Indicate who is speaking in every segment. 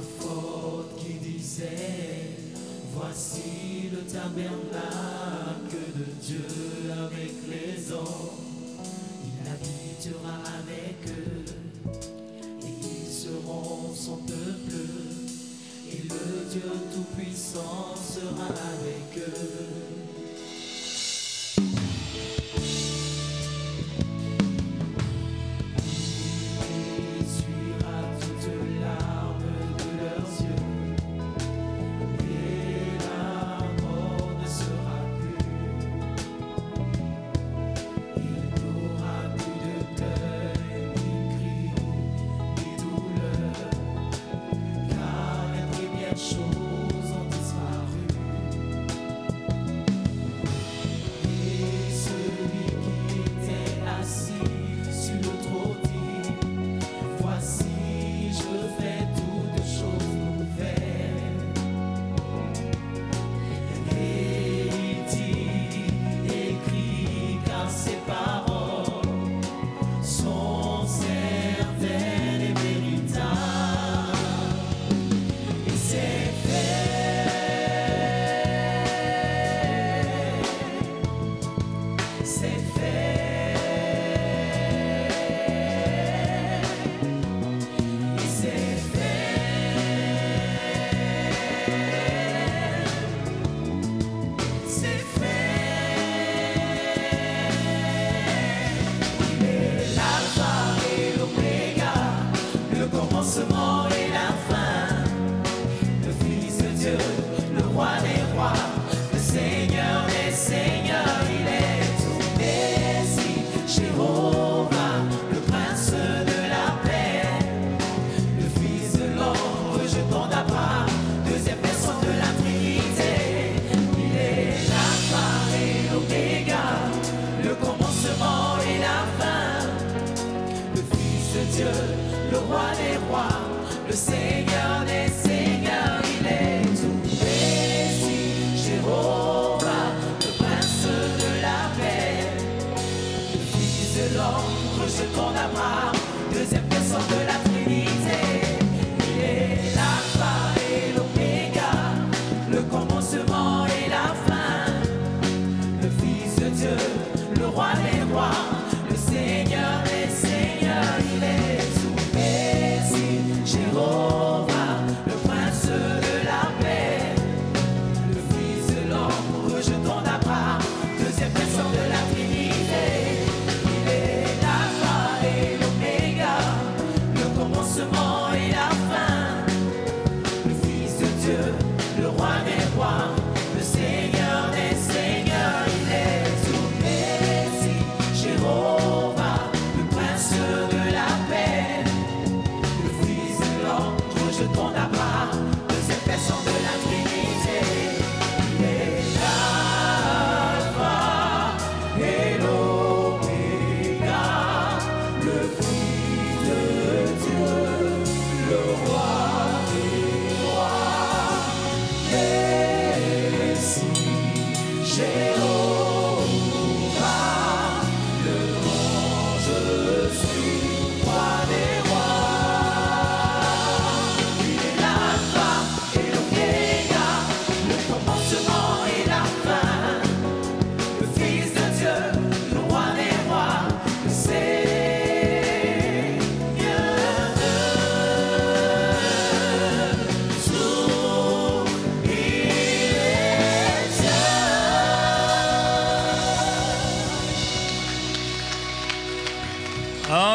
Speaker 1: forte qui disait, voici le tabernacle de Dieu avec les hommes. Il habitera avec eux et ils seront son peuple. Et le Dieu Tout-Puissant sera avec eux.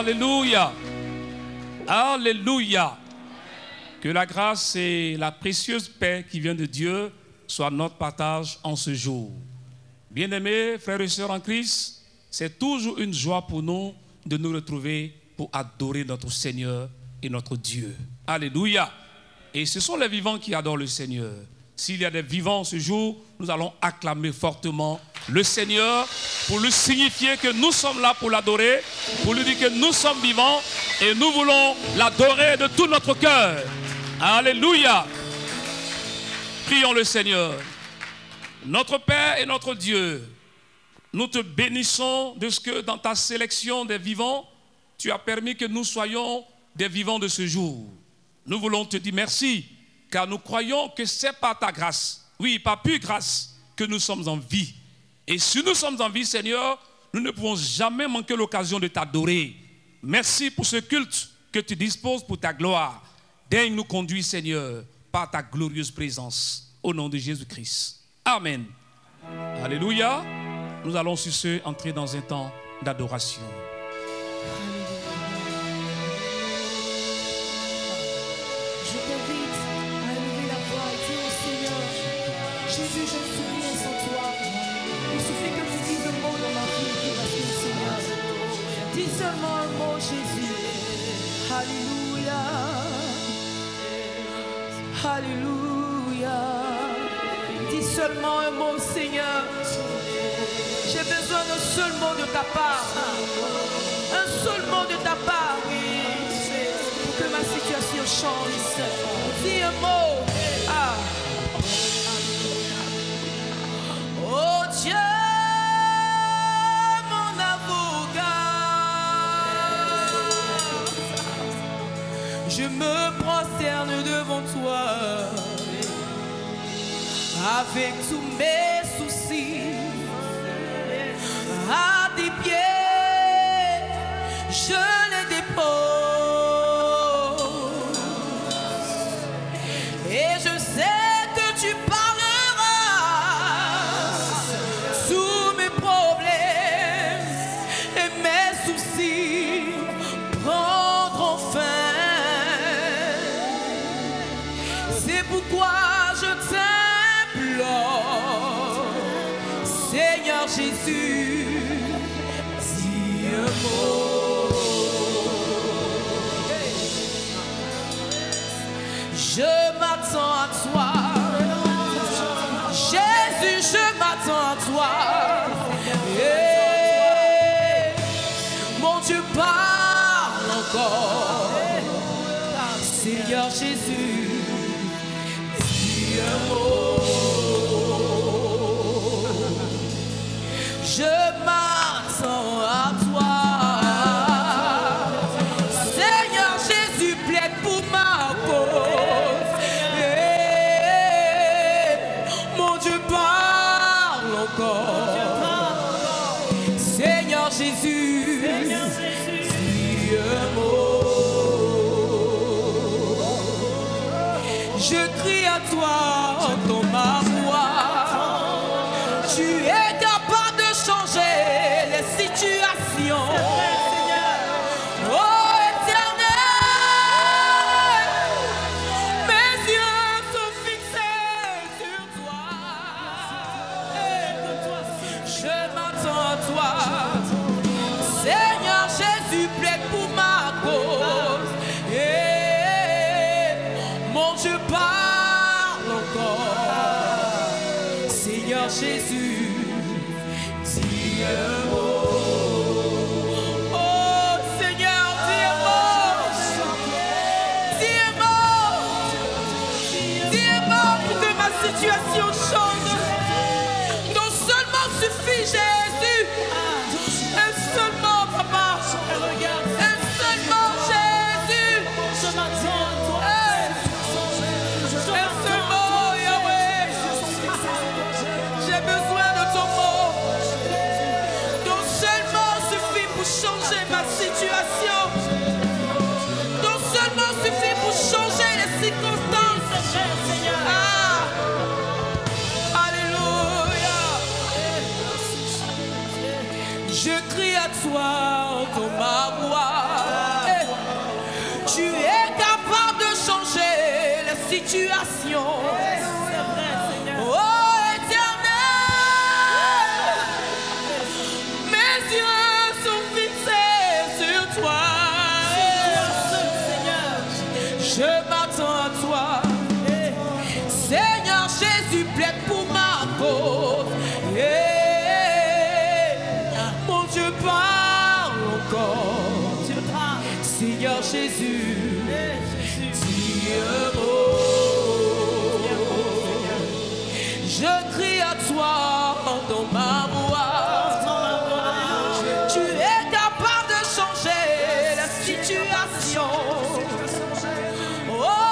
Speaker 2: Alléluia. Alléluia. Que la grâce et la précieuse paix qui vient de Dieu soient notre partage en ce jour. Bien-aimés, frères et sœurs en Christ, c'est toujours une joie pour nous de nous retrouver pour adorer notre Seigneur et notre Dieu. Alléluia. Et ce sont les vivants qui adorent le Seigneur. S'il y a des vivants ce jour, nous allons acclamer fortement le Seigneur pour lui signifier que nous sommes là pour l'adorer, pour lui dire que nous sommes vivants et nous voulons l'adorer de tout notre cœur. Alléluia. Prions le Seigneur. Notre Père et notre Dieu, nous te bénissons de ce que dans ta sélection des vivants, tu as permis que nous soyons des vivants de ce jour. nous voulons te dire merci, car nous croyons que c'est par ta grâce, oui, par pure grâce, que nous sommes en vie. Et si nous sommes en vie, Seigneur, nous ne pouvons jamais manquer l'occasion de t'adorer. Merci pour ce culte que tu disposes pour ta gloire. Daigne nous conduire, Seigneur, par ta glorieuse présence. Au nom de Jésus-Christ. Amen. Alléluia. Nous allons sur ce entrer dans un temps d'adoration.
Speaker 3: Je t'invite à élever la voix et dire au Seigneur, Jésus, je ne suis rien sans toi. Il suffit que tu dises un mot dans ma vie qui va suivre, Seigneur. Dis seulement un mot, Jésus. Alléluia. Alléluia. Dis seulement un mot, Seigneur. J'ai besoin d'un seul mot de ta part. Un seul mot de ta part, oui. Pour que ma situation change. Dis un mot. Ah. Oh Dieu, mon avocat. Je me prosterne devant toi. Avec tous mes soucis. À tes pieds, je les dépose. Et je sais que tu parleras. Tous mes problèmes et mes soucis prendront fin. C'est pourquoi je t'implore, Seigneur Jésus, dis un mot. Je m'attends à toi. Jésus, je m'attends à toi. Et mon Dieu, parle encore. Seigneur Jésus, dis un mot. Je m'attends à toi. Seigneur Jésus, plaide pour ma cause. Et mon Dieu, parle encore. Seigneur Jésus, dis un mot. Je crie à toi, entends ma voix. Tu es capable de changer les situations. Oh Éternel, mes yeux sont fixés sur toi. Je m'attends à toi. Seigneur Jésus, plaide pour ma cause. Et mon Dieu, parle encore. Seigneur Jésus, dis un mot. Oh Seigneur, dis un mot. Dis un mot. Dis un mot pour que ma situation change. Non seulement suffit Jésus. Un seul mot, papa. Un seul mot, Jésus. Je m'attends à toi. Un seul mot, Yahweh. J'ai besoin de ton mot. Ton seul mot suffit pour changer ma situation. Ton seul mot suffit pour changer les circonstances. Ah. Alléluia. Je crie à toi, entends ma voix. Tu es capable de changer les situations. Oh Éternel, mes yeux sont fixés sur toi. Je m'attends à toi. Seigneur Jésus, plaide pour ma cause. Mon Dieu, parle encore. Seigneur Jésus, dis un mot. Je crie à toi dans ma voix. Tu es capable de changer la situation. Oh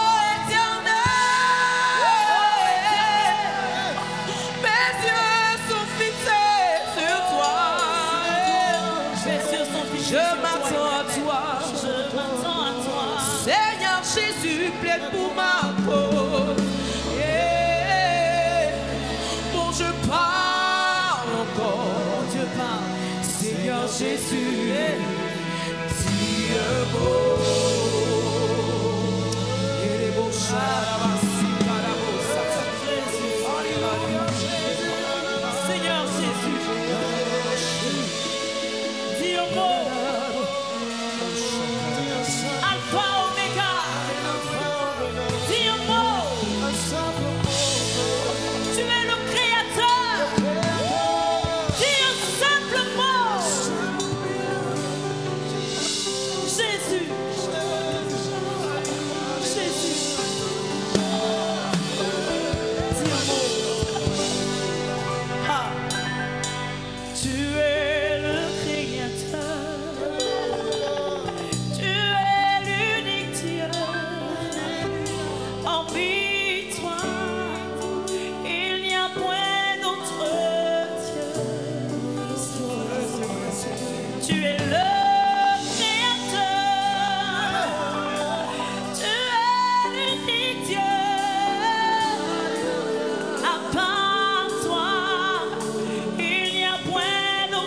Speaker 1: Jésus, Dieu beau. Et les beaux
Speaker 3: Seigneur Jésus, Dieu beau, Alpha Omega, Dieu beau, tu es le Créateur, dis un simple mot, Jésus, Jésus, Dieu beau. Ah. Tu es le Créateur, tu es l'unique Dieu, hormis toi, il n'y a point d'autre Dieu. Tu es le Créateur, tu es l'unique Dieu, à part toi, il n'y a point d'autre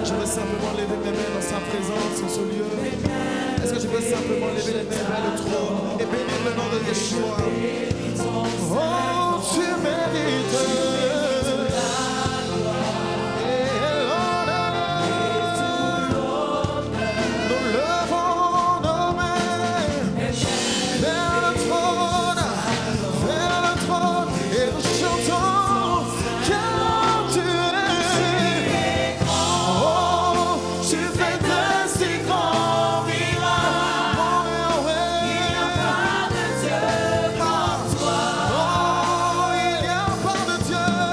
Speaker 4: Je veux simplement lever mes mains dans sa présence, en ce lieu. Est-ce que je peux simplement lever les mains vers le trône et bénir le nom de Yeshua? Oh, tu mérites. Oh, il n'y a pas de Dieu.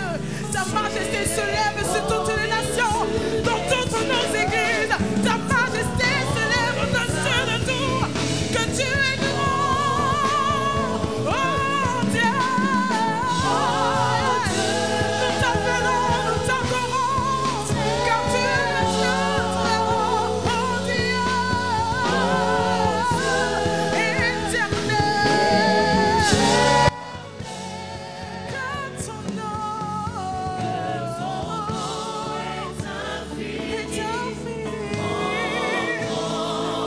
Speaker 3: cieux. Ta majesté se lève sur toutes les nations, dans toutes nos églises. Ta majesté se lève au-dessus de tout. Que tu es grand, oh Dieu. Nous t'appelons, nous t'adorons, car tu es notre oh Dieu éternel. Que ton nom est infini.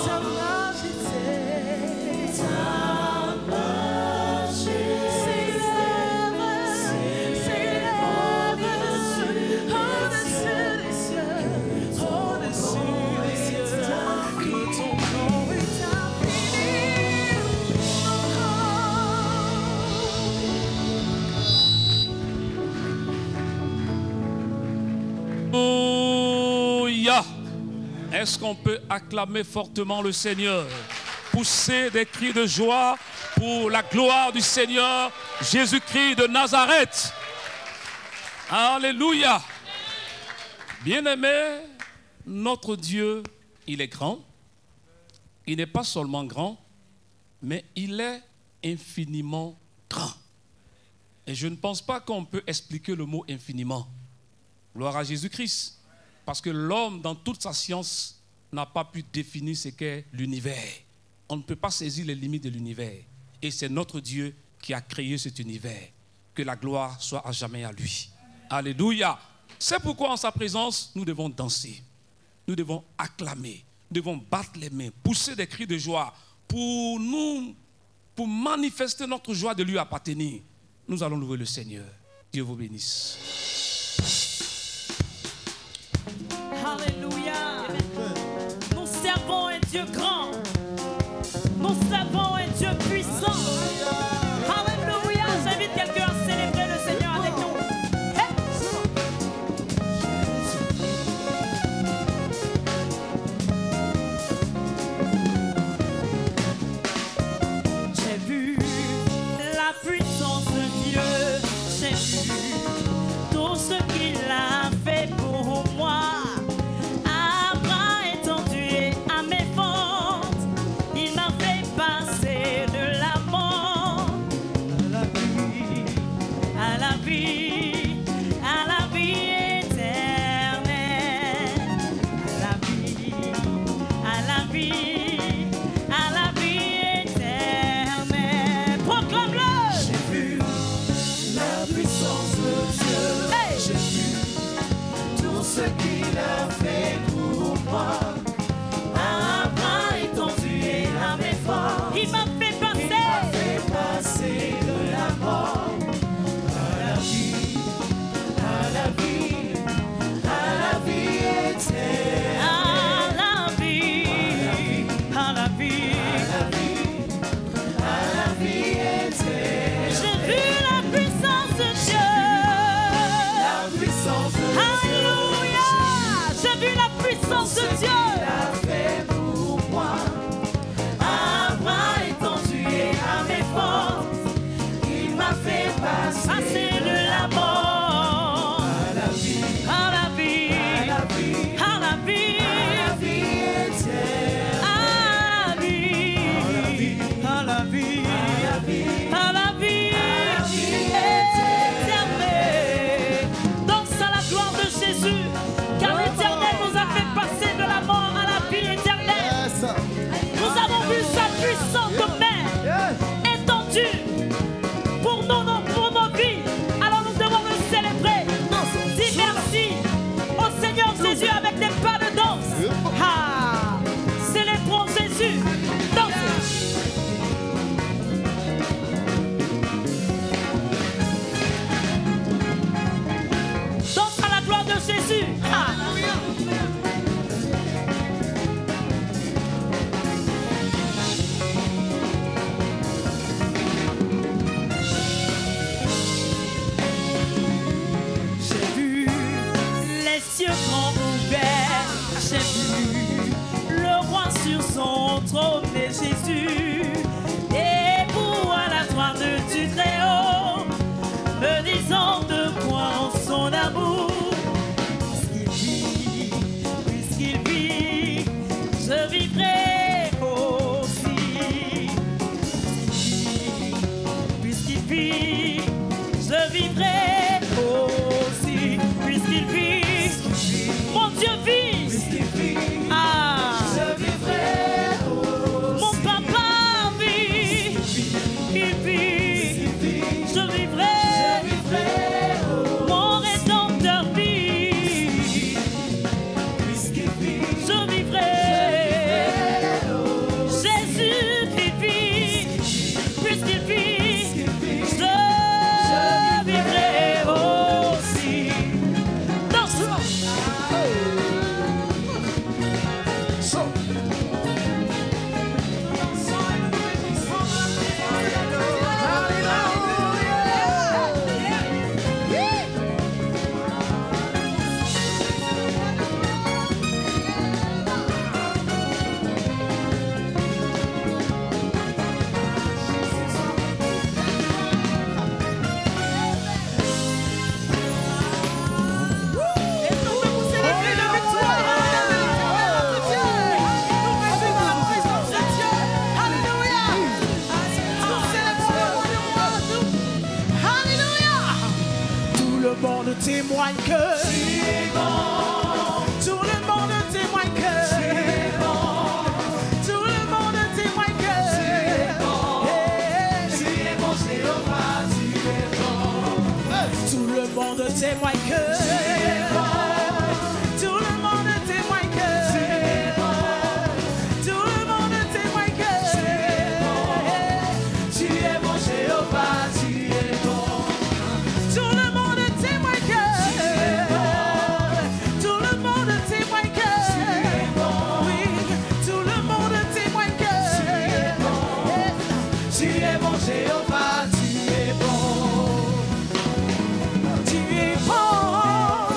Speaker 3: Ta majesté s'élève au-dessus des cieux, au-dessus des cieux. Que ton nom est infini.
Speaker 2: Alléluia. Est-ce qu'on peut acclamer fortement le Seigneur? Pousser des cris de joie pour la gloire du Seigneur Jésus-Christ de Nazareth. Alléluia. Bien-aimé, notre Dieu, il est grand. Il n'est pas seulement grand, mais il est infiniment grand. Et je ne pense pas qu'on peut expliquer le mot infiniment. Gloire à Jésus-Christ. Parce que l'homme, dans toute sa science, n'a pas pu définir ce qu'est l'univers. On ne peut pas saisir les limites de l'univers. Et c'est notre Dieu qui a créé cet univers. Que la gloire soit à jamais à lui. Alléluia. C'est pourquoi en sa présence, nous devons danser. Nous devons acclamer. Nous devons battre les mains, pousser des cris de joie pour manifester notre joie de lui appartenir. Nous allons louer le Seigneur. Dieu vous bénisse.
Speaker 3: Alléluia. Nous servons un Dieu grand. Nous servons un Dieu puissant. Alléluia. J'invite quelqu'un à célébrer le Seigneur avec nous. Hey. J'ai vu la puissance de Dieu. J'ai vu tout ce qu'il a fait pour moi. À bras étendus et à mes fentes, il m'a fait passer de la mort à la vie, à la vie éternelle. À la vie, à la vie, à la vie éternelle. Proclame-le! J'ai vu la puissance de Dieu. Hey! J'ai vu tout ce qu'il a fait pour moi. À bras étendus et à mes forces, il m'a fait passer de la mort à la vie, à la vie, à la vie éternelle. À la vie, à la vie, à la vie éternelle. J'ai vu la puissance de Dieu. La puissance de Dieu. Alléluia. J'ai vu la puissance de Dieu. Il a fait pour moi. À bras étendus et à mes forces, il m'a fait passer de la mort à la vie, à la vie, à la vie, à la vie, à la vie éternelle. À la vie, à la vie, à la vie, à la vie éternelle. Danse à la gloire de Jésus, car l'Éternel nous a fait passer de la mort à la vie éternelle. Nous avons vu sa puissante main étendue pour nos vies. Alors nous devons le célébrer. Dis merci au Seigneur Jésus avec des pas de danse. Ah, célébrons Jésus. Dansez. Danse à la gloire de Jésus. Ah. J'ai vu les cieux grands ouverts. J'ai vu le roi sur son trône et Jésus debout à la droite du Très-Haut, me disant de quoi on
Speaker 4: le monde témoigne que tu es bon. Tout le monde témoigne que tu es bon. Tout le monde témoigne que tu es bon. Tu es bon, Jéhovah, tu es bon. Tout le monde témoigne que tu es bon. Tout le monde témoigne que tu es bon. Tout le monde témoigne que tu es bon. Tu es bon, Jéhovah, tu es bon. Tout le monde témoigne que tu es bon. Tout le monde témoigne que tu es bon. Oui, tout le monde témoigne que tu es bon. Tu es bon, Jéhovah, tu es bon. Tu es bon.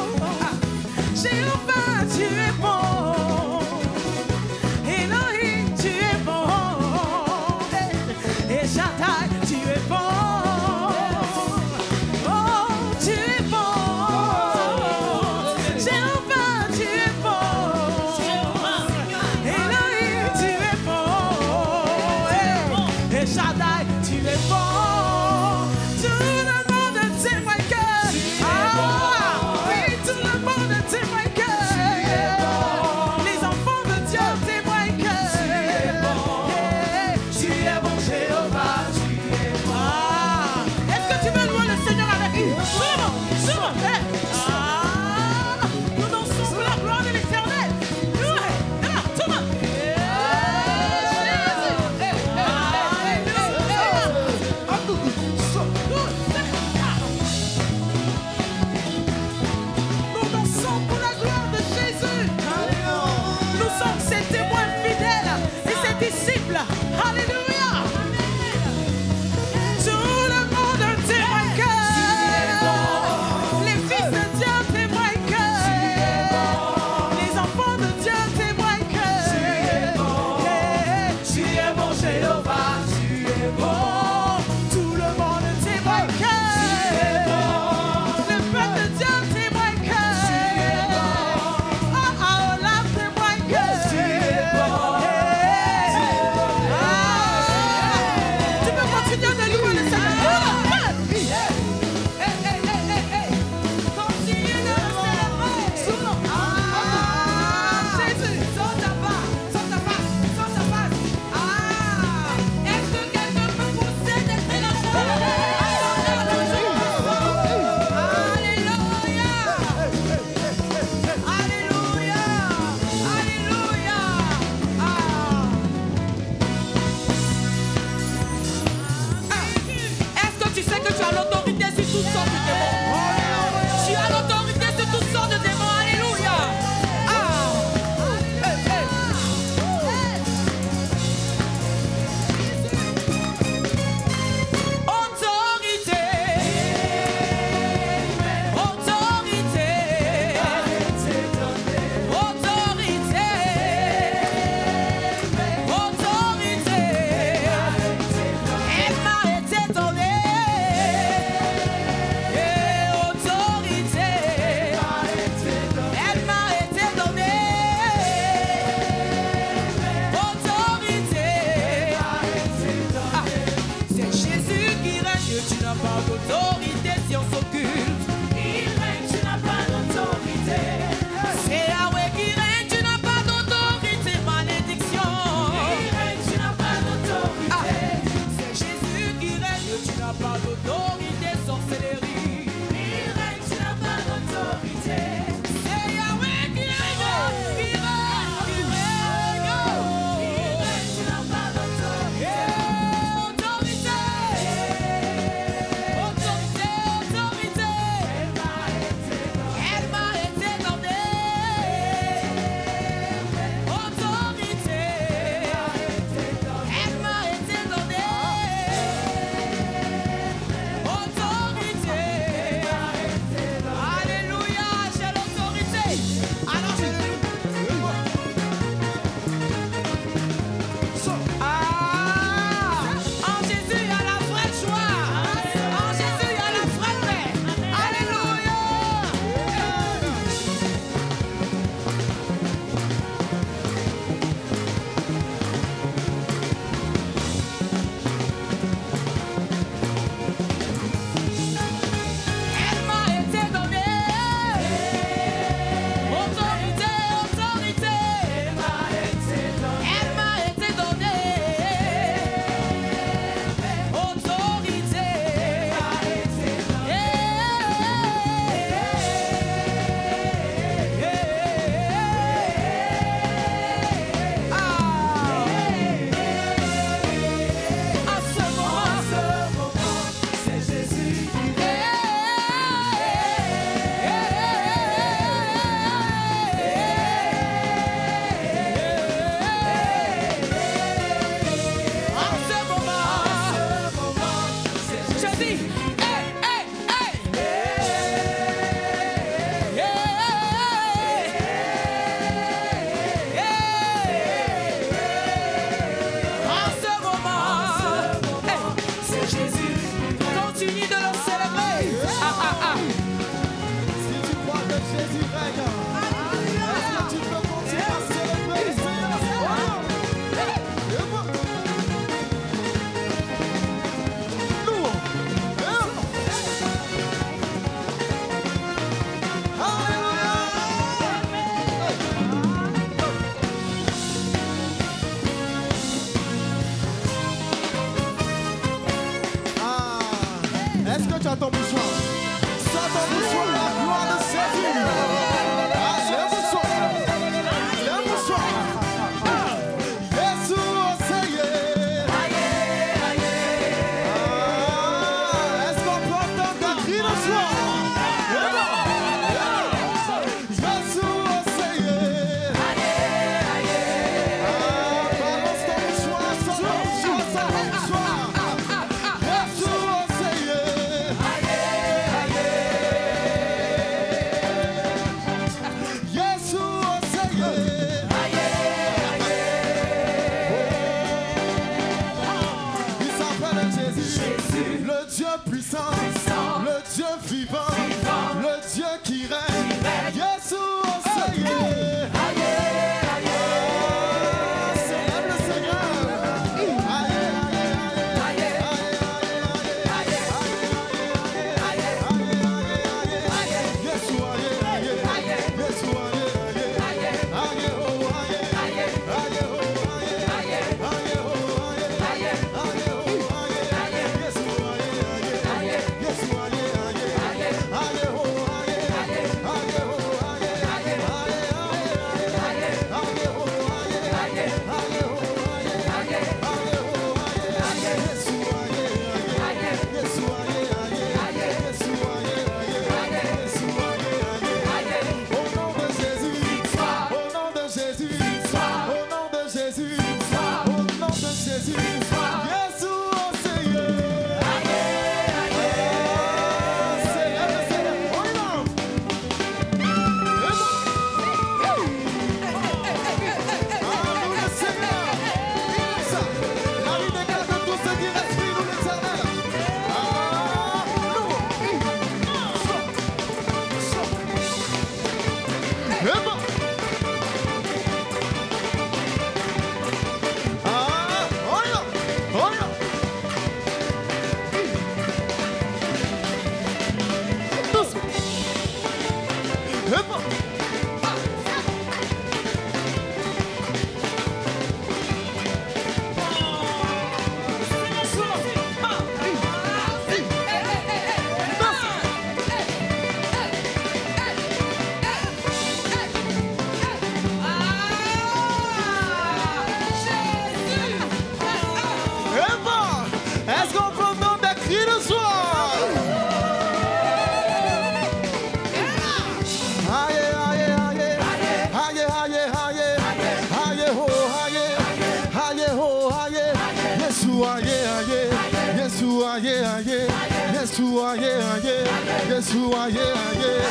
Speaker 4: Yeshua, yeah, yeah. Yeshua, yeah, yeah. Yeshua, yeah, yeah.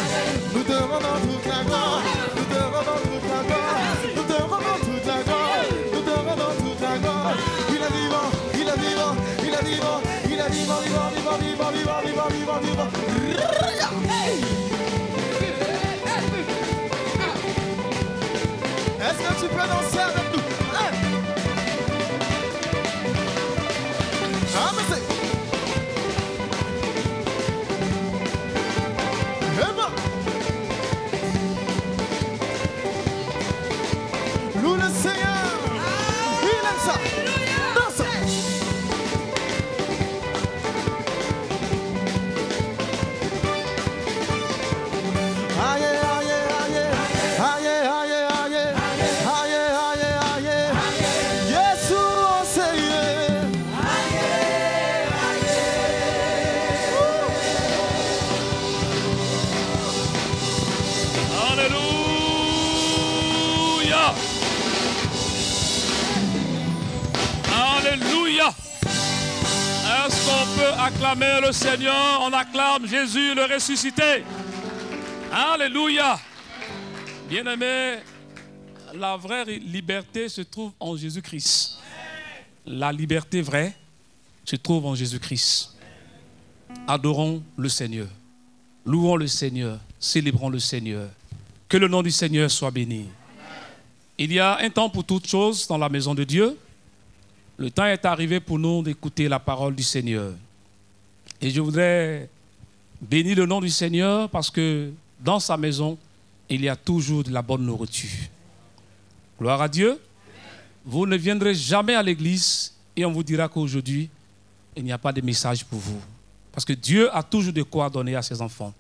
Speaker 4: Nous te rendons toute la gloire. Nous te rendons toute la gloire. Nous te rendons toute la gloire. Nous te rendons toute la gloire. Il est vivant, il est vivant, il est vivant, il est vivant, vivant, vivant, vivant, vivant, vivant, vivant, vivant. Est-ce que tu peux danser avec nous? Ah, mais c'est... Loue le Seigneur. Il aime ça. Danse. Aïe, aïe, aïe, aïe, aïe, aïe, aïe, aïe, aïe. Yeshua, Seigneur.
Speaker 2: Alléluia. Alléluia. Est-ce qu'on peut acclamer le Seigneur? On acclame Jésus le ressuscité. Alléluia. Bien-aimés, la vraie liberté se trouve en Jésus-Christ. La liberté vraie se trouve en Jésus-Christ. Adorons le Seigneur. Louons le Seigneur. Célébrons le Seigneur. Que le nom du Seigneur soit béni. Il y a un temps pour toutes choses dans la maison de Dieu. Le temps est arrivé pour nous d'écouter la parole du Seigneur. Et je voudrais bénir le nom du Seigneur parce que dans sa maison, il y a toujours de la bonne nourriture. Gloire à Dieu. Vous ne viendrez jamais à l'église et on vous dira qu'aujourd'hui, il n'y a pas de message pour vous. Parce que Dieu a toujours de quoi donner à ses enfants.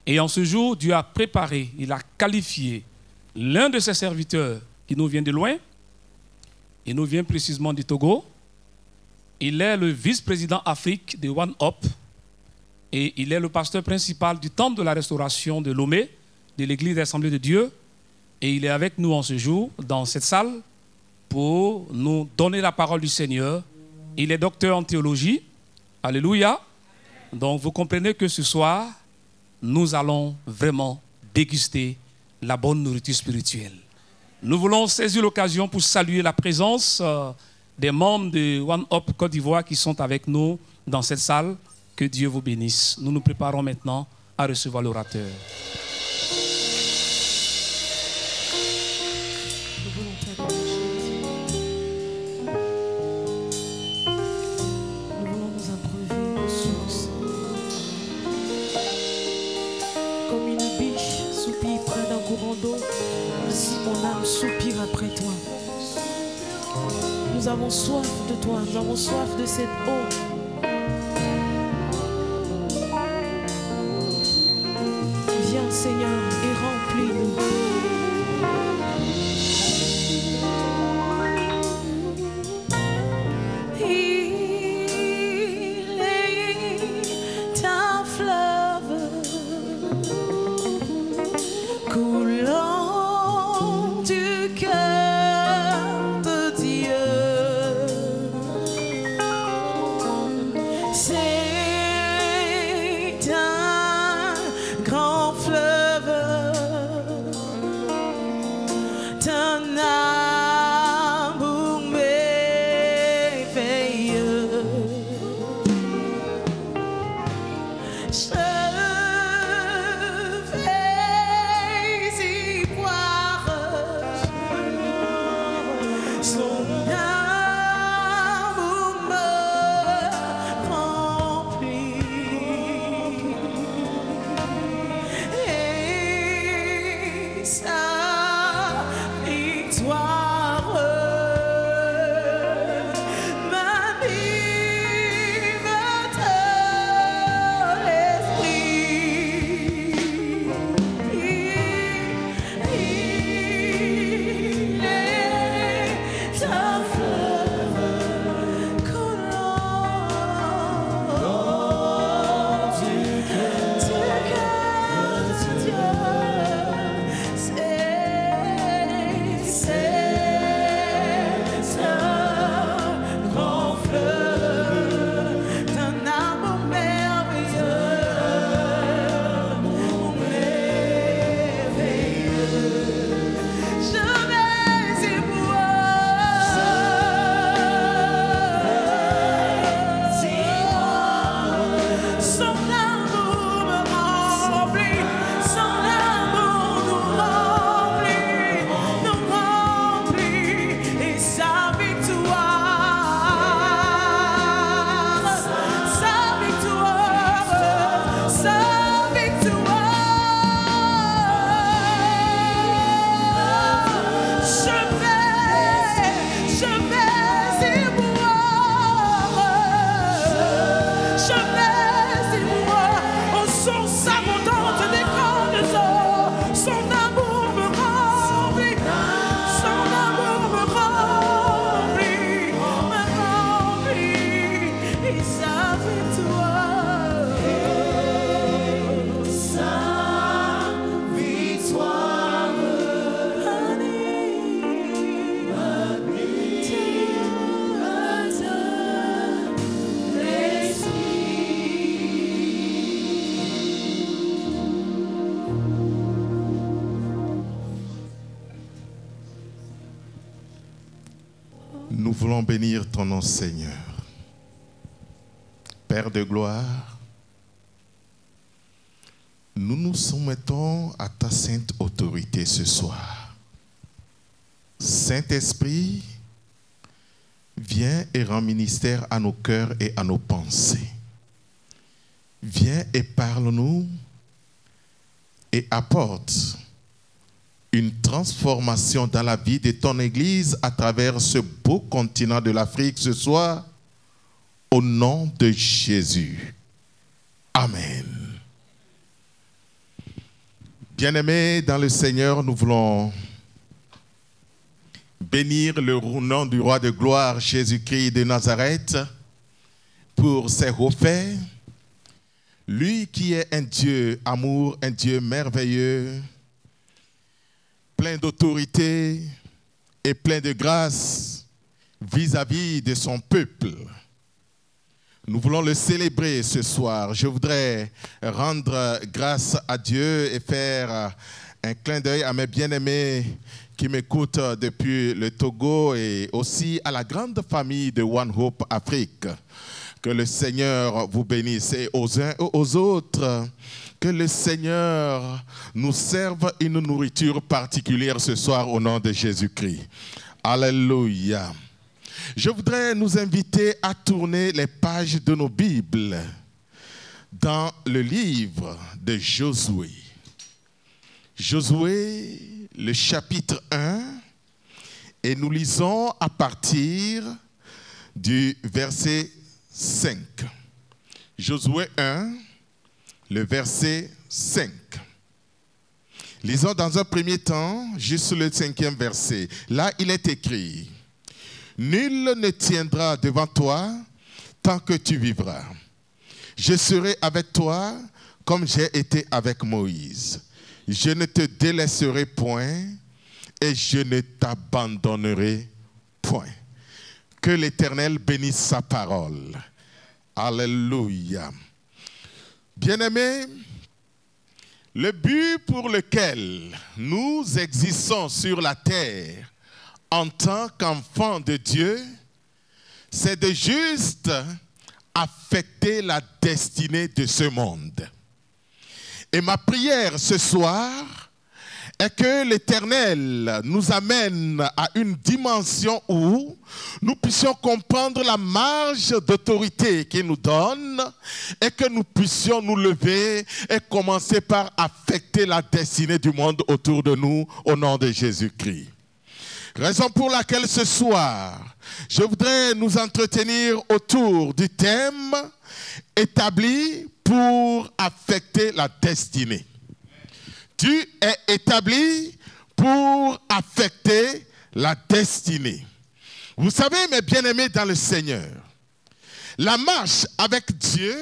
Speaker 2: Et en ce jour, Dieu a préparé, il a qualifié l'un de ses serviteurs qui nous vient de loin. Il nous vient précisément du Togo. Il est le vice-président Afrique de One Up. Et il est le pasteur principal du temple de la restauration de Lomé, de l'église des Assemblées de Dieu. Et il est avec nous en ce jour, dans cette salle, pour nous donner la parole du Seigneur. Il est docteur en théologie. Alléluia. Donc vous comprenez que ce soir, nous allons vraiment déguster la bonne nourriture spirituelle. Nous voulons saisir l'occasion pour saluer la présence des membres de One Up Côte d'Ivoire qui sont avec nous dans cette salle. Que Dieu vous bénisse. Nous nous préparons maintenant à recevoir l'orateur.
Speaker 3: Nous voulons nous abreuver de source. Comme une biche soupire près d'un courant d'eau, ainsi mon âme soupire après toi. Nous avons soif de toi, nous avons soif de cette eau. Viens Seigneur et remplis-nous. Il est un fleuve coulant du cœur de Dieu. C'est un grand fleuve
Speaker 5: voulons bénir ton nom, Seigneur. Père de gloire, nous nous soumettons à ta sainte autorité ce soir. Saint-Esprit, viens et rends ministère à nos cœurs et à nos pensées. Viens et parle-nous et apporte une transformation dans la vie de ton Église à travers ce beau continent de l'Afrique ce soir, au nom de Jésus. Amen. Bien-aimés dans le Seigneur, nous voulons bénir le nom du roi de gloire, Jésus-Christ de Nazareth, pour ses hauts faits. Lui qui est un Dieu amour, un Dieu merveilleux, plein d'autorité et plein de grâce vis-à-vis de son peuple. Nous voulons le célébrer ce soir. Je voudrais rendre grâce à Dieu et faire un clin d'œil à mes bien-aimés qui m'écoutent depuis le Togo et aussi à la grande famille de One Hope Afrique. Que le Seigneur vous bénisse et aux uns et aux autres, que le Seigneur nous serve une nourriture particulière ce soir au nom de Jésus-Christ. Alléluia. Je voudrais nous inviter à tourner les pages de nos Bibles dans le livre de Josué. Josué, le chapitre 1, et nous lisons à partir du verset 5. Josué 1, le verset 5. Lisons dans un premier temps, juste le 5e verset. Là, il est écrit: nul ne tiendra devant toi tant que tu vivras. Je serai avec toi comme j'ai été avec Moïse. Je ne te délaisserai point et je ne t'abandonnerai point. Que l'Éternel bénisse sa parole. Alléluia. Bien-aimés, le but pour lequel nous existons sur la terre en tant qu'enfants de Dieu, c'est de juste affecter la destinée de ce monde. Et ma prière ce soir est que l'Éternel nous amène à une dimension où nous puissions comprendre la marge d'autorité qu'il nous donne et que nous puissions nous lever et commencer par affecter la destinée du monde autour de nous au nom de Jésus-Christ. Raison pour laquelle ce soir, je voudrais nous entretenir autour du thème établi pour affecter la destinée. Tu es établi pour affecter la destinée. Vous savez, mes bien-aimés dans le Seigneur, la marche avec Dieu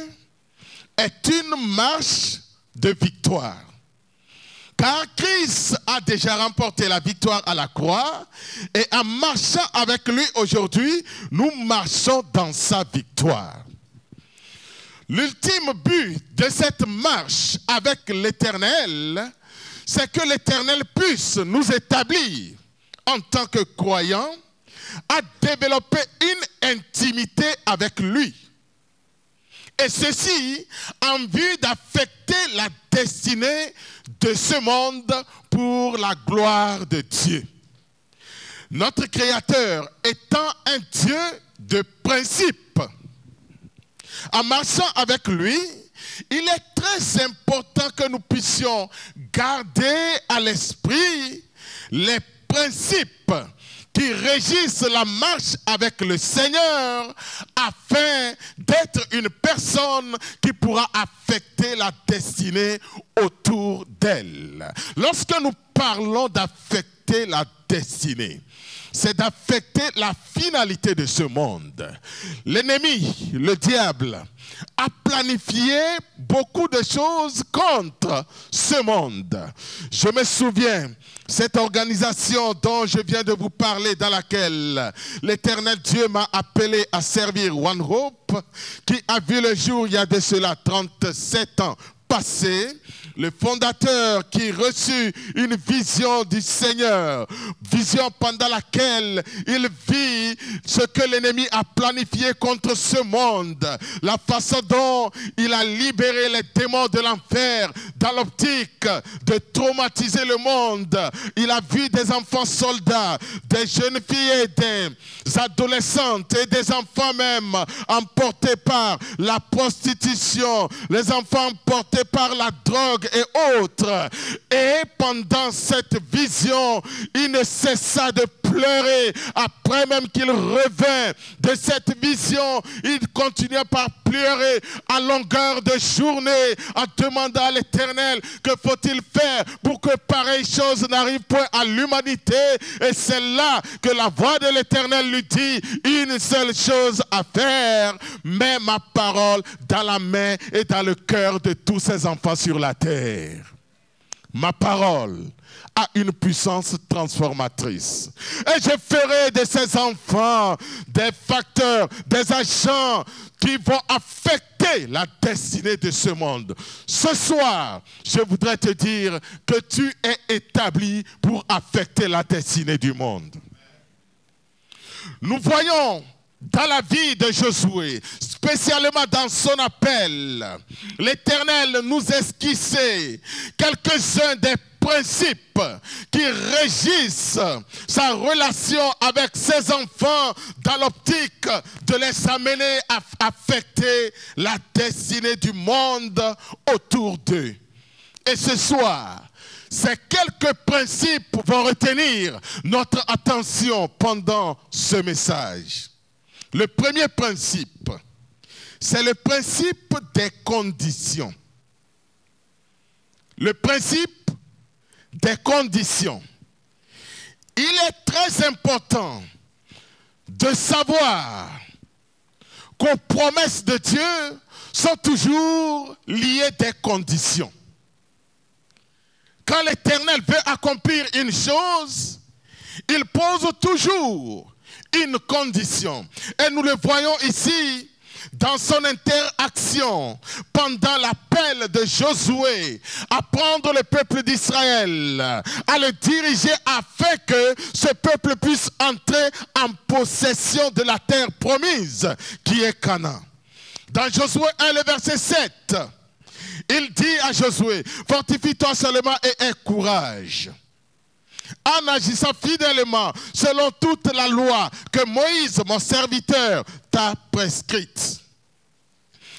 Speaker 5: est une marche de victoire. Car Christ a déjà remporté la victoire à la croix et en marchant avec lui aujourd'hui, nous marchons dans sa victoire. L'ultime but de cette marche avec l'Éternel, c'est que l'Éternel puisse nous établir en tant que croyants à développer une intimité avec lui. Et ceci en vue d'affecter la destinée de ce monde pour la gloire de Dieu. Notre Créateur étant un Dieu de principe, en marchant avec lui, il est très important que nous puissions garder à l'esprit les principes qui régissent la marche avec le Seigneur afin d'être une personne qui pourra affecter la destinée autour d'elle. Lorsque nous parlons d'affecter la destinée, c'est d'affecter la finalité de ce monde. L'ennemi, le diable, a planifié beaucoup de choses contre ce monde. Je me souviens, cette organisation dont je viens de vous parler, dans laquelle l'Éternel Dieu m'a appelé à servir One Hope, qui a vu le jour il y a de cela 37 ans passés, le fondateur qui reçut une vision du Seigneur, vision pendant laquelle il vit ce que l'ennemi a planifié contre ce monde, la façon dont il a libéré les démons de l'enfer dans l'optique de traumatiser le monde. Il a vu des enfants soldats, des jeunes filles et des adolescentes et des enfants même emportés par la prostitution, les enfants emportés par la drogue et autres. Et pendant cette vision, il ne cessa de pleurer. Après même qu'il revint de cette vision, il continuait par pleurer à longueur de journée en demandant à l'Éternel que faut-il faire pour que pareille chose n'arrive point à l'humanité. Et c'est là que la voix de l'Éternel lui dit: une seule chose à faire, mets ma parole dans la main et dans le cœur de tous ces enfants sur la terre. Ma parole a une puissance transformatrice. Et je ferai de ces enfants des facteurs, des agents qui vont affecter la destinée de ce monde. Ce soir, je voudrais te dire que tu es établi pour affecter la destinée du monde. Nous voyons dans la vie de Josué, spécialement dans son appel, l'Éternel nous esquissait quelques-uns des principes qui régissent sa relation avec ses enfants dans l'optique de les amener à affecter la destinée du monde autour d'eux. Et ce soir, ces quelques principes vont retenir notre attention pendant ce message. Le premier principe, c'est le principe des conditions. Le principe des conditions. Il est très important de savoir qu'aux promesses de Dieu sont toujours liées des conditions. Quand l'Éternel veut accomplir une chose, il pose toujours une condition. Et nous le voyons ici dans son interaction pendant l'appel de Josué à prendre le peuple d'Israël, à le diriger afin que ce peuple puisse entrer en possession de la terre promise qui est Canaan. Dans Josué 1, le verset 7, il dit à Josué: fortifie-toi seulement et aie courage, en agissant fidèlement selon toute la loi que Moïse, mon serviteur, t'a prescrite.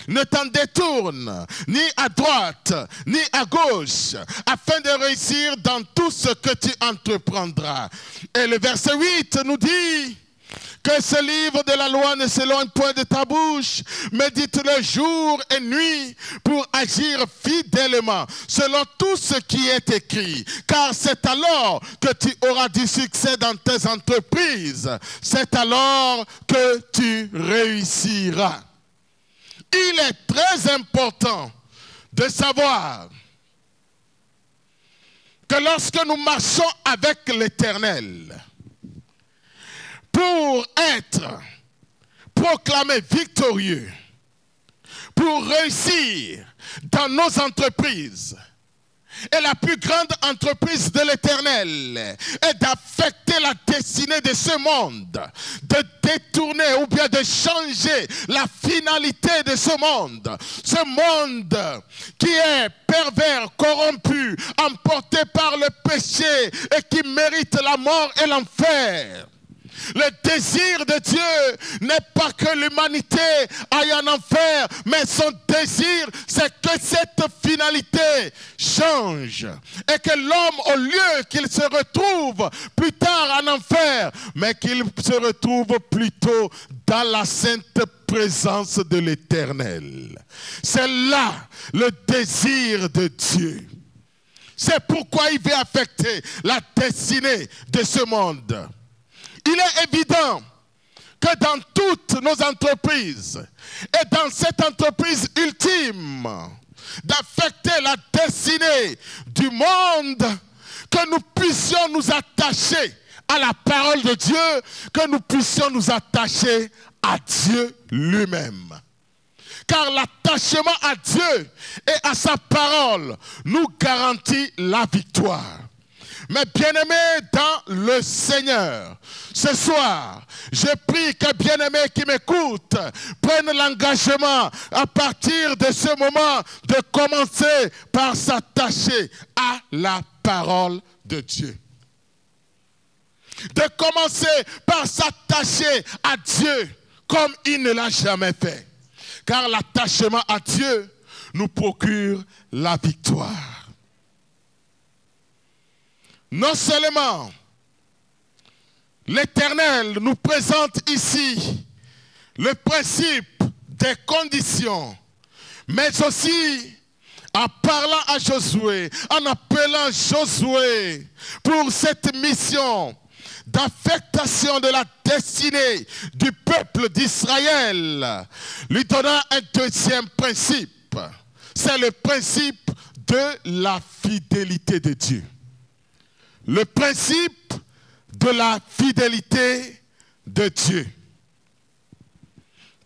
Speaker 5: Ne t'en détourne ni à droite ni à gauche, afin de réussir dans tout ce que tu entreprendras. Et le verset 8 nous dit que ce livre de la loi ne s'éloigne point de ta bouche, médite-le jour et nuit pour agir fidèlement selon tout ce qui est écrit. Car c'est alors que tu auras du succès dans tes entreprises. C'est alors que tu réussiras. Il est très important de savoir que lorsque nous marchons avec l'Éternel, pour être proclamé victorieux, pour réussir dans nos entreprises, et la plus grande entreprise de l'Éternel est d'affecter la destinée de ce monde, de détourner ou bien de changer la finalité de ce monde. Ce monde qui est pervers, corrompu, emporté par le péché et qui mérite la mort et l'enfer. Le désir de Dieu n'est pas que l'humanité aille en enfer, mais son désir, c'est que cette finalité change. Et que l'homme, au lieu qu'il se retrouve plus tard en enfer, mais qu'il se retrouve plutôt dans la sainte présence de l'Éternel. C'est là le désir de Dieu. C'est pourquoi il veut affecter la destinée de ce monde. Il est évident que dans toutes nos entreprises, et dans cette entreprise ultime, d'affecter la destinée du monde, que nous puissions nous attacher à la parole de Dieu, que nous puissions nous attacher à Dieu lui-même. car l'attachement à Dieu et à sa parole nous garantit la victoire. Mais bien-aimés dans le Seigneur, ce soir, je prie que bien-aimés qui m'écoutent prennent l'engagement à partir de ce moment de commencer par s'attacher à la parole de Dieu. De commencer par s'attacher à Dieu comme il ne l'a jamais fait. Car l'attachement à Dieu nous procure la victoire. Non seulement l'Éternel nous présente ici le principe des conditions, mais aussi en parlant à Josué, en appelant Josué pour cette mission d'affectation de la destinée du peuple d'Israël, lui donnant un deuxième principe. C'est le principe de la fidélité de Dieu. Le principe de la fidélité de Dieu.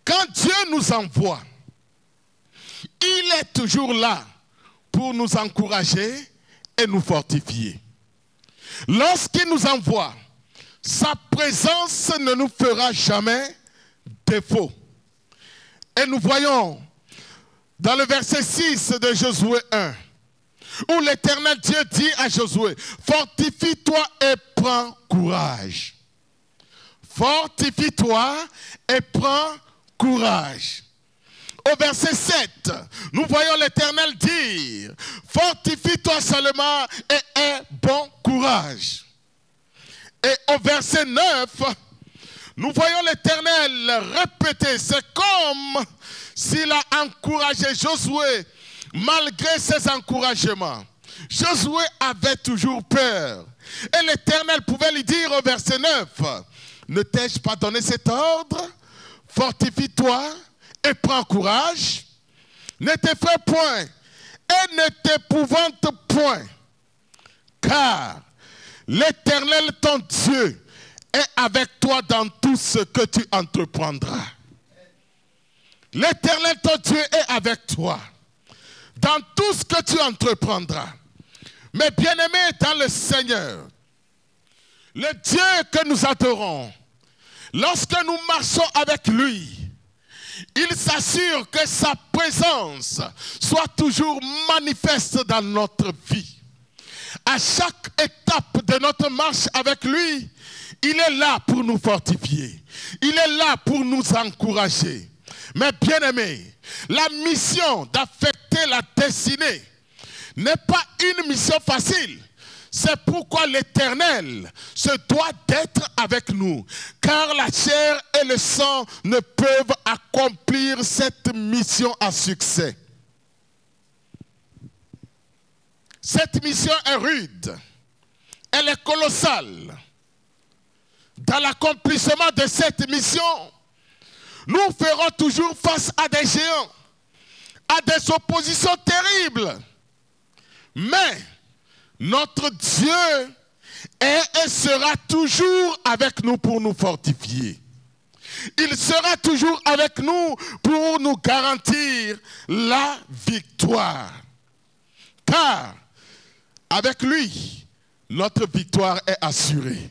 Speaker 5: Quand Dieu nous envoie, il est toujours là pour nous encourager et nous fortifier. Lorsqu'il nous envoie, sa présence ne nous fera jamais défaut. Et nous voyons dans le verset 6 de Josué 1, où l'Éternel Dieu dit à Josué, fortifie-toi et prends courage. Fortifie-toi et prends courage. Au verset 7, nous voyons l'Éternel dire, fortifie-toi seulement et aie bon courage. Et au verset 9, nous voyons l'Éternel répéter, c'est comme s'il a encouragé Josué. Malgré ses encouragements, Josué avait toujours peur. Et l'Éternel pouvait lui dire au verset 9, ne t'ai-je pas donné cet ordre? Fortifie-toi et prends courage. Ne t'effraie point et ne t'épouvante point. Car l'Éternel ton Dieu est avec toi dans tout ce que tu entreprendras. L'Éternel ton Dieu est avec toi dans tout ce que tu entreprendras. Mais bien-aimés dans le Seigneur, le Dieu que nous adorons, lorsque nous marchons avec lui, il s'assure que sa présence soit toujours manifeste dans notre vie. À chaque étape de notre marche avec lui, il est là pour nous fortifier. Il est là pour nous encourager. Mais bien-aimés, la mission d'affecter la destinée n'est pas une mission facile. C'est pourquoi l'Éternel se doit d'être avec nous. Car la chair et le sang ne peuvent accomplir cette mission à succès. Cette mission est rude. Elle est colossale. Dans l'accomplissement de cette mission, nous ferons toujours face à des géants, à des oppositions terribles. Mais notre Dieu est et sera toujours avec nous pour nous fortifier. Il sera toujours avec nous pour nous garantir la victoire. Car avec lui, notre victoire est assurée.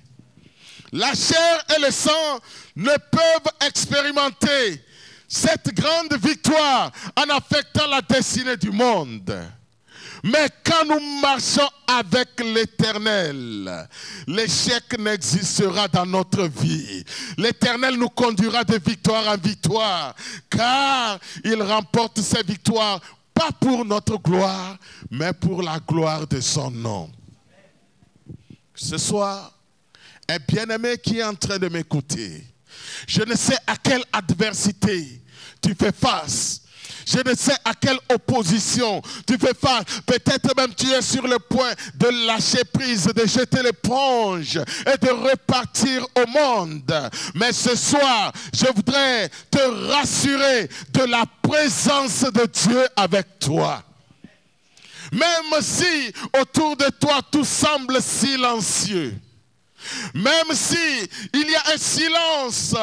Speaker 5: La chair et le sang ne peuvent expérimenter cette grande victoire en affectant la destinée du monde. Mais quand nous marchons avec l'Éternel, l'échec n'existera dans notre vie. L'Éternel nous conduira de victoire en victoire, car il remporte ses victoires, pas pour notre gloire, mais pour la gloire de son nom. Ce soir, un bien-aimé qui est en train de m'écouter, je ne sais à quelle adversité tu fais face. Je ne sais à quelle opposition tu fais face. Peut-être même tu es sur le point de lâcher prise, de jeter l'éponge et de repartir au monde. Mais ce soir, je voudrais te rassurer de la présence de Dieu avec toi. Même si autour de toi tout semble silencieux, Même si il y a un silence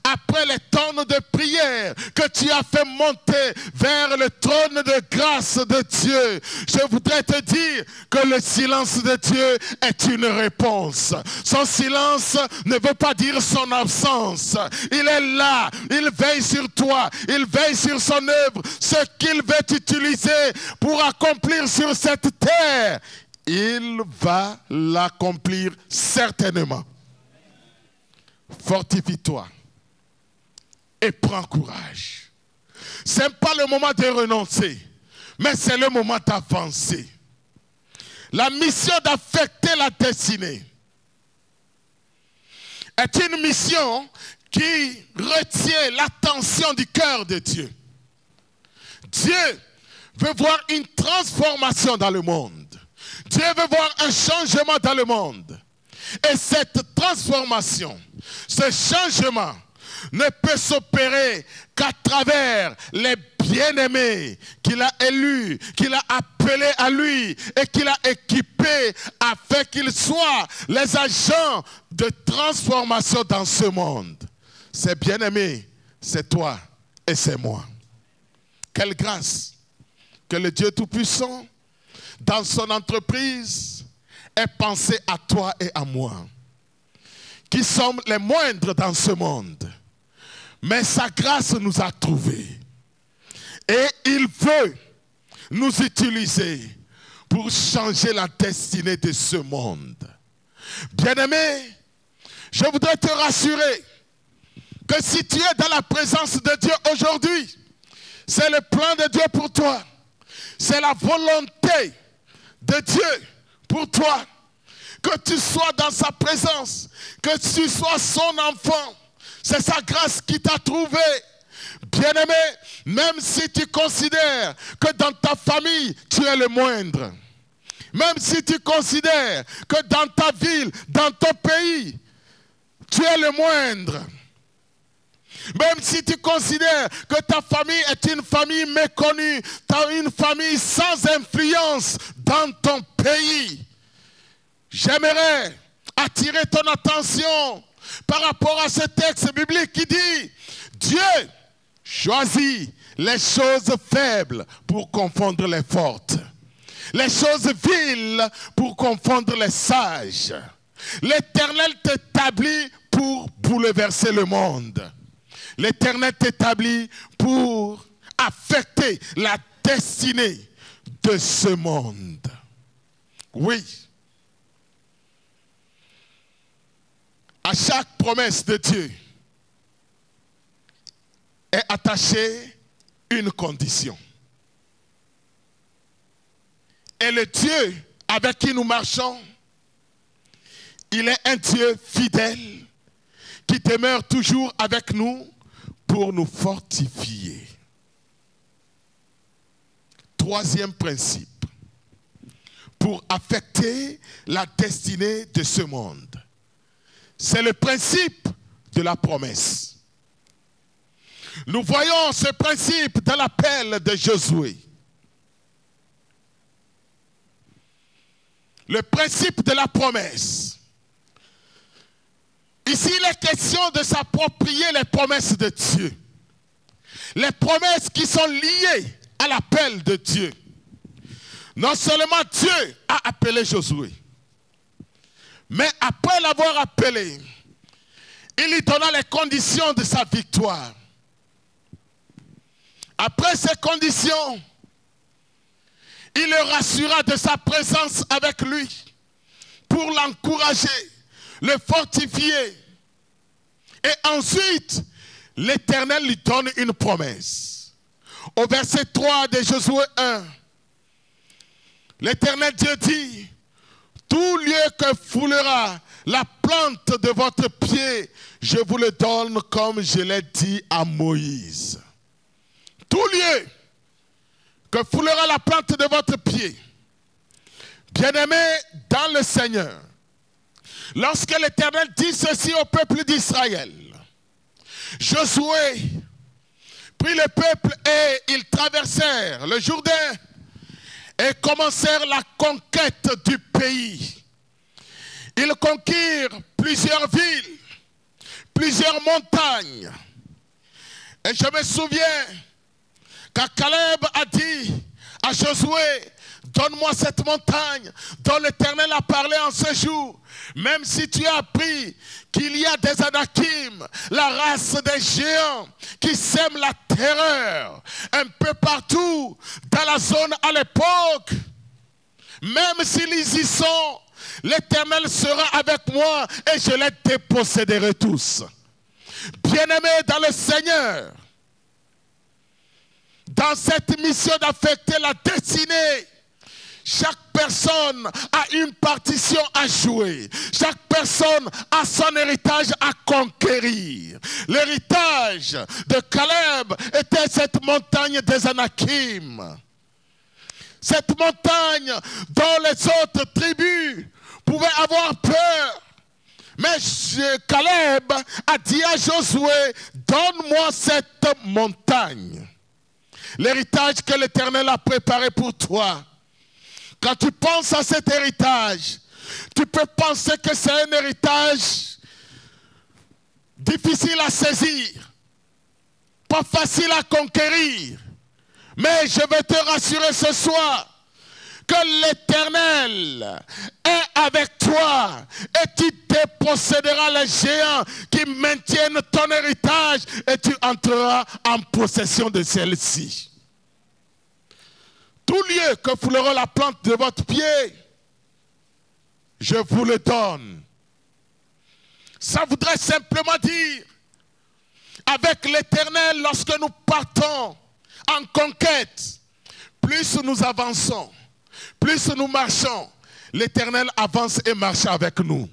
Speaker 5: après les tonnes de prière que tu as fait monter vers le trône de grâce de Dieu, je voudrais te dire que le silence de Dieu est une réponse. Son silence ne veut pas dire son absence. Il est là, il veille sur toi, il veille sur son œuvre, ce qu'il veut utiliser pour accomplir sur cette terre. Il va l'accomplir certainement. Fortifie-toi et prends courage. Ce n'est pas le moment de renoncer, mais c'est le moment d'avancer. La mission d'affecter la destinée est une mission qui retient l'attention du cœur de Dieu. Dieu veut voir une transformation dans le monde. Dieu veut voir un changement dans le monde. Et cette transformation, ce changement ne peut s'opérer qu'à travers les bien-aimés qu'il a élus, qu'il a appelés à lui et qu'il a équipés afin qu'ils soient les agents de transformation dans ce monde. Ces bien-aimés, c'est toi et c'est moi. Quelle grâce que le Dieu Tout-Puissant dans son entreprise est pensé à toi et à moi, qui sommes les moindres dans ce monde. Mais sa grâce nous a trouvés. Et il veut nous utiliser pour changer la destinée de ce monde. Bien-aimé, je voudrais te rassurer que si tu es dans la présence de Dieu aujourd'hui, c'est le plan de Dieu pour toi. C'est la volonté de Dieu pour toi, que tu sois dans sa présence, que tu sois son enfant. C'est sa grâce qui t'a trouvé. Bien-aimé, même si tu considères que dans ta famille, tu es le moindre, même si tu considères que dans ta ville, dans ton pays, tu es le moindre, même si tu considères que ta famille est une famille méconnue, tu as une famille sans influence dans ton pays, j'aimerais attirer ton attention par rapport à ce texte biblique qui dit « Dieu choisit les choses faibles pour confondre les fortes, les choses viles pour confondre les sages. L'Éternel t'établit pour bouleverser le monde. L'Éternel t'établit pour affecter la destinée de ce monde. » Oui. À chaque promesse de Dieu est attachée une condition. Et le Dieu avec qui nous marchons, il est un Dieu fidèle qui demeure toujours avec nous pour nous fortifier. Troisième principe, pour affecter la destinée de ce monde, c'est le principe de la promesse. Nous voyons ce principe dans l'appel de Josué. Le principe de la promesse. Ici, il est question de s'approprier les promesses de Dieu. Les promesses qui sont liées à l'appel de Dieu. Non seulement Dieu a appelé Josué, mais après l'avoir appelé, il lui donna les conditions de sa victoire. Après ces conditions, il le rassura de sa présence avec lui pour l'encourager, le fortifier. Et ensuite, l'Éternel lui donne une promesse. Au verset 3 de Josué 1, l'Éternel Dieu dit: tout lieu que foulera la plante de votre pied, je vous le donne comme je l'ai dit à Moïse. Tout lieu que foulera la plante de votre pied. Bien-aimés dans le Seigneur, lorsque l'Éternel dit ceci au peuple d'Israël, Josué prit le peuple et ils traversèrent le Jourdain et commencèrent la conquête du pays. Ils conquirent plusieurs villes, plusieurs montagnes. Et je me souviens quand Caleb a dit à Josué, donne-moi cette montagne dont l'Éternel a parlé en ce jour. Même si tu as appris qu'il y a des Anakim, la race des géants qui sèment la terreur un peu partout dans la zone à l'époque, même s'ils y sont, l'Éternel sera avec moi et je les déposséderai tous. Bien-aimés dans le Seigneur, dans cette mission d'affecter la destinée, chaque personne a une partition à jouer. Chaque personne a son héritage à conquérir. L'héritage de Caleb était cette montagne des Anakim. Cette montagne dont les autres tribus pouvaient avoir peur. Mais Caleb a dit à Josué, donne-moi cette montagne. L'héritage que l'Éternel a préparé pour toi. Quand tu penses à cet héritage, tu peux penser que c'est un héritage difficile à saisir, pas facile à conquérir. Mais je vais te rassurer ce soir que l'Éternel est avec toi et tu déposséderas les géants qui maintiennent ton héritage et tu entreras en possession de celle-ci. Tout lieu que foulera la plante de votre pied, je vous le donne. Ça voudrait simplement dire, avec l'Éternel, lorsque nous partons en conquête, plus nous avançons, plus nous marchons, l'Éternel avance et marche avec nous.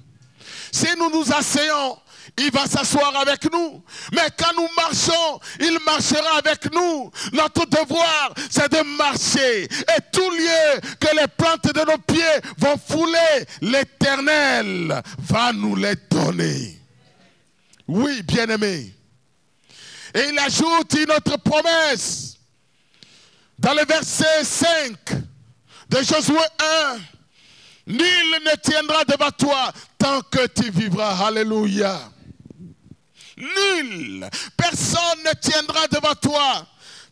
Speaker 5: Si nous nous asseyons, il va s'asseoir avec nous. Mais quand nous marchons, il marchera avec nous. Notre devoir, c'est de marcher. Et tout lieu que les plantes de nos pieds vont fouler, l'Éternel va nous les donner. Oui, bien-aimés. Et il ajoute une autre promesse. Dans le verset 5 de Josué 1. Nul ne tiendra devant toi tant que tu vivras. Alléluia. Nul, personne ne tiendra devant toi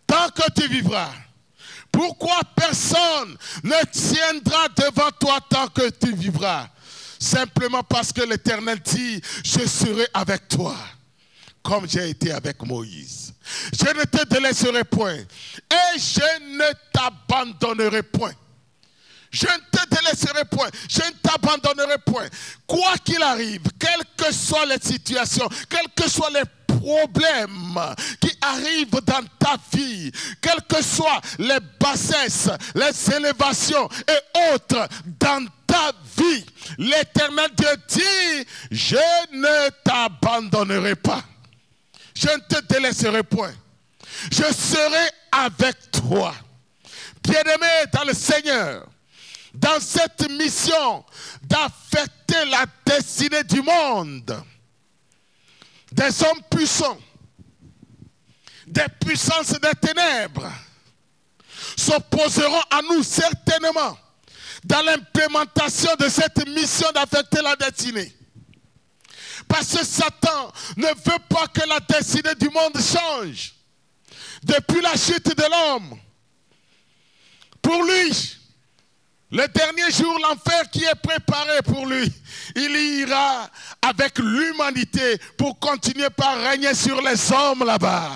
Speaker 5: tant que tu vivras. Pourquoi personne ne tiendra devant toi tant que tu vivras? Simplement parce que l'Éternel dit, je serai avec toi, comme j'ai été avec Moïse. Je ne te délaisserai point et je ne t'abandonnerai point. Je ne te délaisserai point, je ne t'abandonnerai point. Quoi qu'il arrive, quelles que soient les situations, quels que soient les problèmes qui arrivent dans ta vie, quelles que soient les bassesses, les élévations et autres dans ta vie, l'Éternel Dieu dit, je ne t'abandonnerai pas. Je ne te délaisserai point. Je serai avec toi. Bien-aimé dans le Seigneur, dans cette mission d'affecter la destinée du monde, des hommes puissants, des puissances des ténèbres s'opposeront à nous certainement dans l'implémentation de cette mission d'affecter la destinée. Parce que Satan ne veut pas que la destinée du monde change. Depuis la chute de l'homme, pour lui, le dernier jour, l'enfer qui est préparé pour lui, il ira avec l'humanité pour continuer par régner sur les hommes là-bas.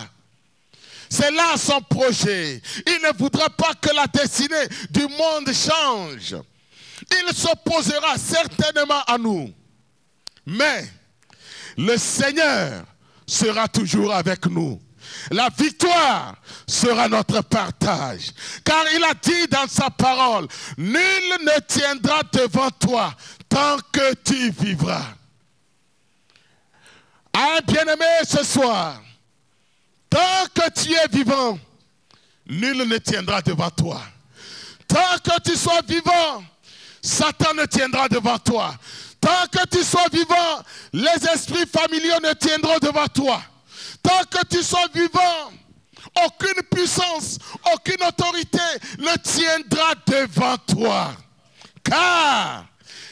Speaker 5: C'est là son projet. Il ne voudra pas que la destinée du monde change. Il s'opposera certainement à nous. Mais le Seigneur sera toujours avec nous. La victoire sera notre partage. Car il a dit dans sa parole, nul ne tiendra devant toi tant que tu vivras. Ah, bien-aimé, ce soir, tant que tu es vivant, nul ne tiendra devant toi. Tant que tu sois vivant, Satan ne tiendra devant toi. Tant que tu sois vivant, les esprits familiaux ne tiendront devant toi. Tant que tu sois vivant, aucune puissance, aucune autorité ne tiendra devant toi. Car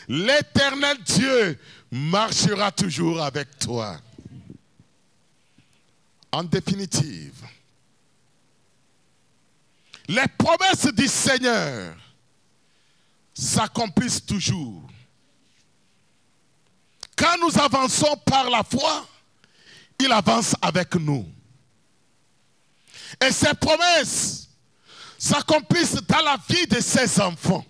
Speaker 5: l'Éternel Dieu marchera toujours avec toi. En définitive, les promesses du Seigneur s'accomplissent toujours. Quand nous avançons par la foi, il avance avec nous. Et ces promesses s'accomplissent dans la vie de ses enfants.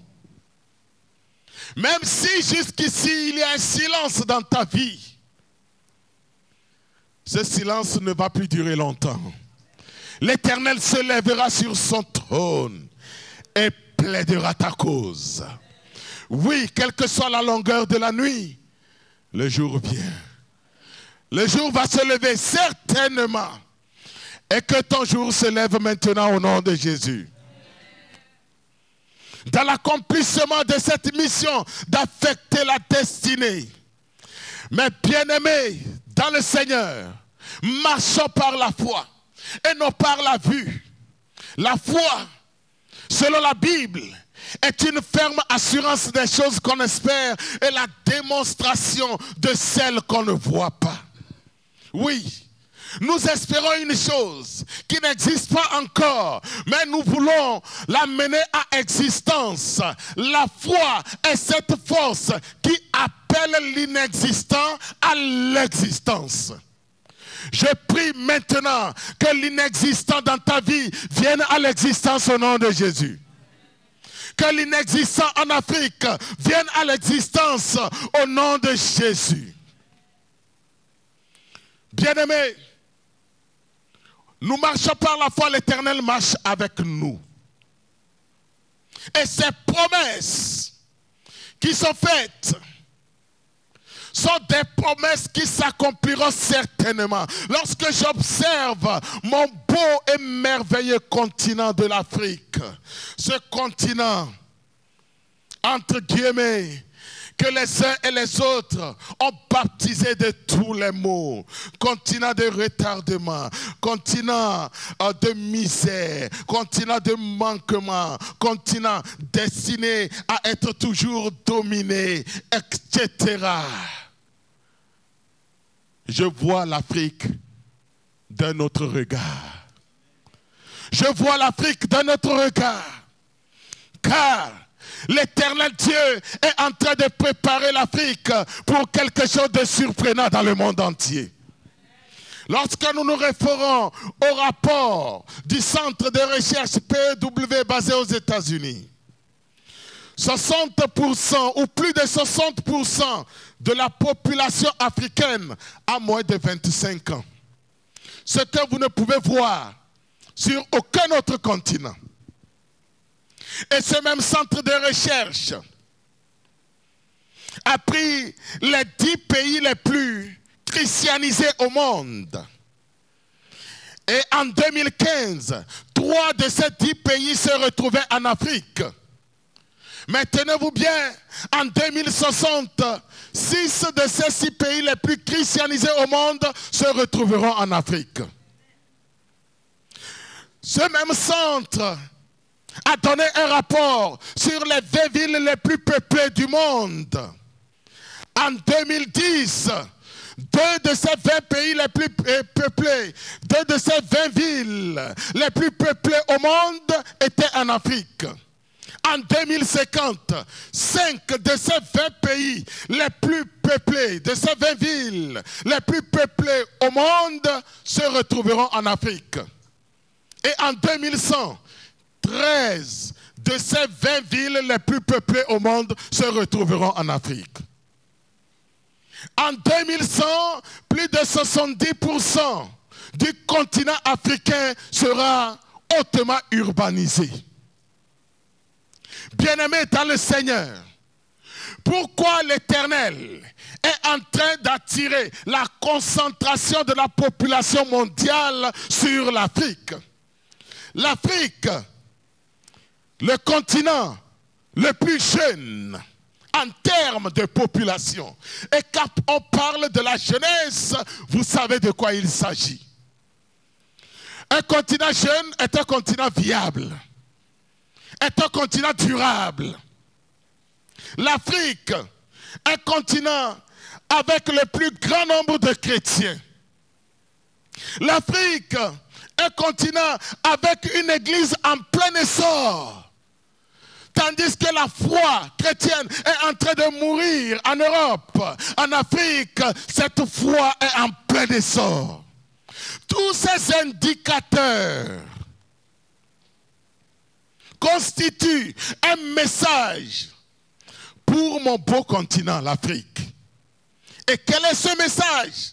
Speaker 5: Même si jusqu'ici il y a un silence dans ta vie, ce silence ne va plus durer longtemps. L'Éternel se lèvera sur son trône et plaidera ta cause. Oui, quelle que soit la longueur de la nuit, le jour vient. Le jour va se lever certainement. Et que ton jour se lève maintenant au nom de Jésus. Dans l'accomplissement de cette mission d'affecter la destinée. Mais bien-aimés dans le Seigneur, marchons par la foi et non par la vue. La foi, selon la Bible, est une ferme assurance des choses qu'on espère et la démonstration de celles qu'on ne voit pas. Oui, nous espérons une chose qui n'existe pas encore, mais nous voulons la mener à existence. La foi est cette force qui appelle l'inexistant à l'existence. Je prie maintenant que l'inexistant dans ta vie vienne à l'existence au nom de Jésus. Que l'inexistant en Afrique vienne à l'existence au nom de Jésus. Bien-aimés, nous marchons par la foi, l'Éternel marche avec nous. Et ces promesses qui sont faites sont des promesses qui s'accompliront certainement. Lorsque j'observe mon beau et merveilleux continent de l'Afrique, ce continent, entre guillemets, que les uns et les autres ont baptisé de tous les maux. Continent de retardement, continent de misère, continent de manquement, continent destiné à être toujours dominé, etc. Je vois l'Afrique d'un autre regard. Je vois l'Afrique d'un autre regard. Car l'Éternel Dieu est en train de préparer l'Afrique pour quelque chose de surprenant dans le monde entier. Lorsque nous nous référons au rapport du centre de recherche PEW basé aux États-Unis, 60% ou plus de 60% de la population africaine a moins de 25 ans. Ce que vous ne pouvez voir sur aucun autre continent. Et ce même centre de recherche a pris les 10 pays les plus christianisés au monde. Et en 2015, 3 de ces 10 pays se retrouvaient en Afrique. Mais tenez-vous bien, en 2060, 6 de ces 6 pays les plus christianisés au monde se retrouveront en Afrique. Ce même centre a donné un rapport sur les 20 villes les plus peuplées du monde. En 2010, 2 de ces 20 pays les plus peuplés, 2 de ces 20 villes les plus peuplées au monde étaient en Afrique. En 2050, 5 de ces 20 pays les plus peuplés, de ces 20 villes les plus peuplées au monde se retrouveront en Afrique. Et en 2100, 13 de ces 20 villes les plus peuplées au monde se retrouveront en Afrique. En 2100, plus de 70% du continent africain sera hautement urbanisé. Bien-aimés dans le Seigneur, pourquoi l'Éternel est en train d'attirer la concentration de la population mondiale sur l'Afrique? L'Afrique, le continent le plus jeune en termes de population. Et quand on parle de la jeunesse, vous savez de quoi il s'agit. Un continent jeune est un continent viable, est un continent durable. L'Afrique un continent avec le plus grand nombre de chrétiens. L'Afrique, un continent avec une église en plein essor. Tandis que la foi chrétienne est en train de mourir en Europe, en Afrique, cette foi est en plein essor. Tous ces indicateurs constituent un message pour mon beau continent, l'Afrique. Et quel est ce message?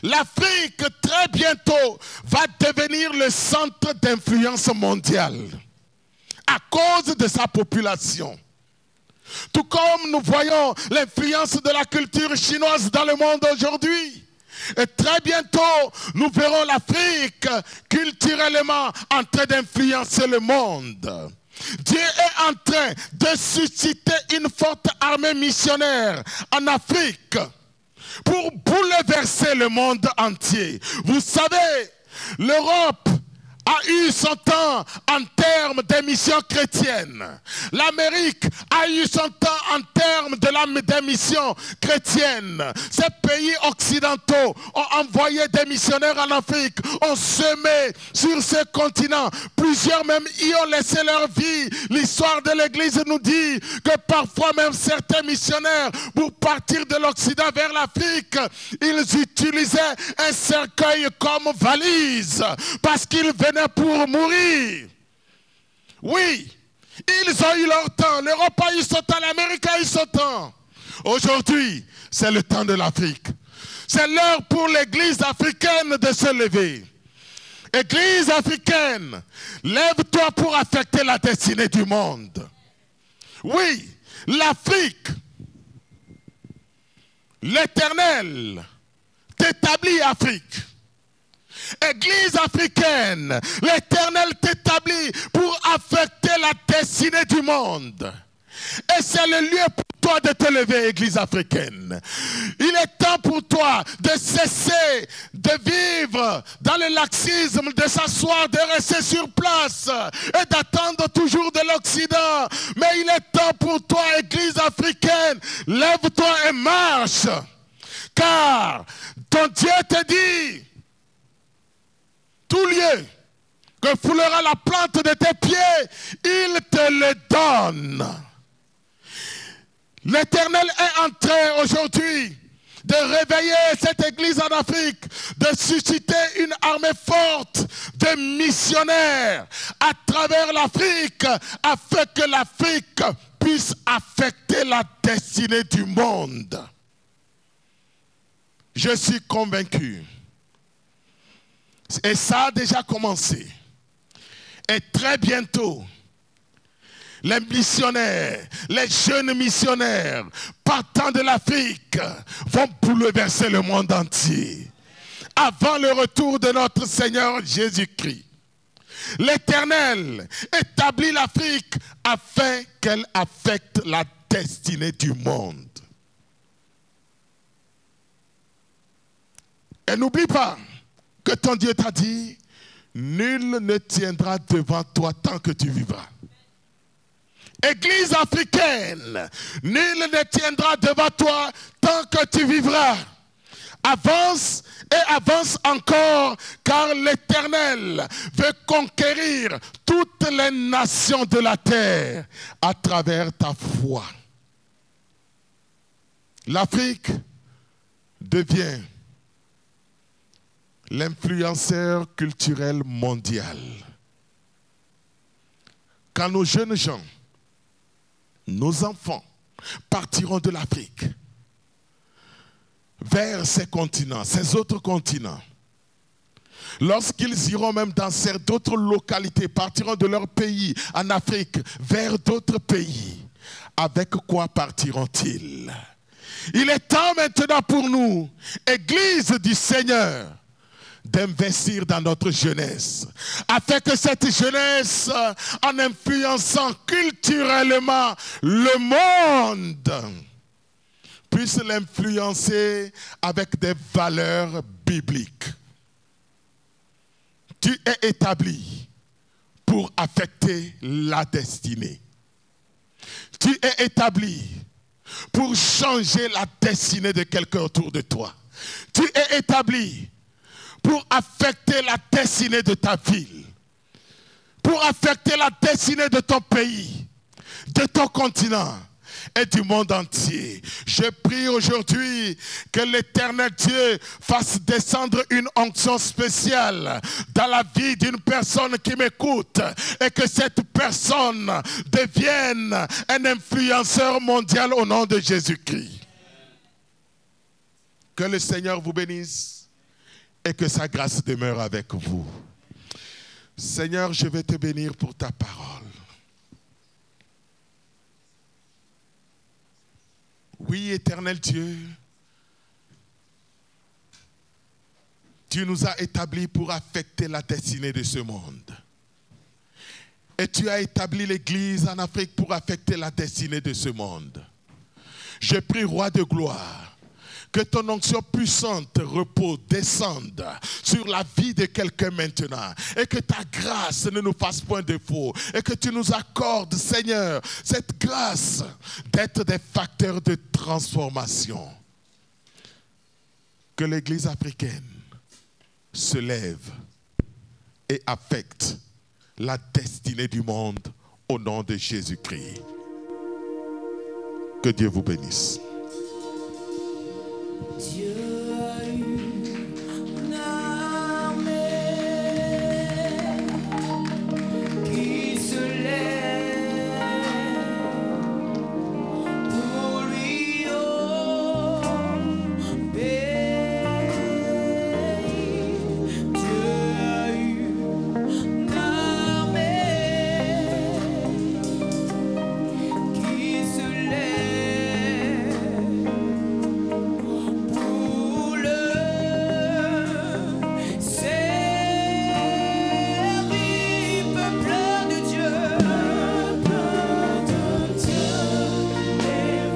Speaker 5: L'Afrique, très bientôt, va devenir le centre d'influence mondiale à cause de sa population. Tout comme nous voyons l'influence de la culture chinoise dans le monde aujourd'hui. Et très bientôt, nous verrons l'Afrique culturellement en train d'influencer le monde. Dieu est en train de susciter une forte armée missionnaire en Afrique pour bouleverser le monde entier. Vous savez, l'Europe a eu son temps en termes de missions chrétiennes. L'Amérique a eu son temps en termes de missions chrétiennes. Ces pays occidentaux ont envoyé des missionnaires en Afrique, ont semé sur ce continent. Plusieurs même y ont laissé leur vie. L'histoire de l'Église nous dit que parfois même certains missionnaires, pour partir de l'Occident vers l'Afrique, ils utilisaient un cercueil comme valise parce qu'ils venaient pour mourir. Oui, ils ont eu leur temps. L'Europe a eu son temps, l'Amérique a eu son temps. Aujourd'hui, c'est le temps de l'Afrique. C'est l'heure pour l'Église africaine de se lever. Église africaine, lève-toi pour affecter la destinée du monde. Oui, l'Afrique, l'Éternel t'établit Afrique. Église africaine, l'Éternel t'établit pour affecter la destinée du monde. Et c'est le lieu pour toi de te lever, Église africaine. Il est temps pour toi de cesser de vivre dans le laxisme, de s'asseoir, de rester sur place et d'attendre toujours de l'Occident. Mais il est temps pour toi, Église africaine, lève-toi et marche. Car ton Dieu te dit, tout lieu que foulera la plante de tes pieds, il te le donne. L'Éternel est en train aujourd'hui de réveiller cette église en Afrique, de susciter une armée forte de missionnaires à travers l'Afrique, afin que l'Afrique puisse affecter la destinée du monde. Je suis convaincu. Et ça a déjà commencé. Et très bientôt, les missionnaires, les jeunes missionnaires partant de l'Afrique vont bouleverser le monde entier. Avant le retour de notre Seigneur Jésus-Christ, l'Éternel établit l'Afrique afin qu'elle affecte la destinée du monde. Et n'oublie pas que ton Dieu t'a dit, nul ne tiendra devant toi tant que tu vivras. Église africaine, nul ne tiendra devant toi tant que tu vivras. Avance et avance encore, car l'Éternel veut conquérir toutes les nations de la terre à travers ta foi. L'Afrique devient l'influenceur culturel mondial. Quand nos jeunes gens, nos enfants partiront de l'Afrique vers ces continents, ces autres continents, lorsqu'ils iront même dans d'autres localités, partiront de leur pays en Afrique vers d'autres pays, avec quoi partiront-ils? Il est temps maintenant pour nous, Église du Seigneur, d'investir dans notre jeunesse, afin que cette jeunesse, en influençant culturellement le monde, puisse l'influencer avec des valeurs bibliques. Tu es établi pour affecter la destinée. Tu es établi pour changer la destinée de quelqu'un autour de toi. Tu es établi pour affecter la destinée de ta ville, pour affecter la destinée de ton pays, de ton continent et du monde entier. Je prie aujourd'hui que l'Éternel Dieu fasse descendre une onction spéciale dans la vie d'une personne qui m'écoute et que cette personne devienne un influenceur mondial au nom de Jésus-Christ. Que le Seigneur vous bénisse et que sa grâce demeure avec vous. Seigneur, je vais te bénir pour ta parole. Oui, éternel Dieu, tu nous as établis pour affecter la destinée de ce monde. Et tu as établi l'Église en Afrique pour affecter la destinée de ce monde. Je prie, Roi de gloire, que ton onction puissante repose, descende sur la vie de quelqu'un maintenant. Et que ta grâce ne nous fasse point défaut. Et que tu nous accordes, Seigneur, cette grâce d'être des facteurs de transformation. Que l'Église africaine se lève et affecte la destinée du monde au nom de Jésus-Christ. Que Dieu vous bénisse.
Speaker 1: Dieu a une armée qui se lève pour lui obéir. Dieu a une armée qui se lève pour le servir, peuple de Dieu, lève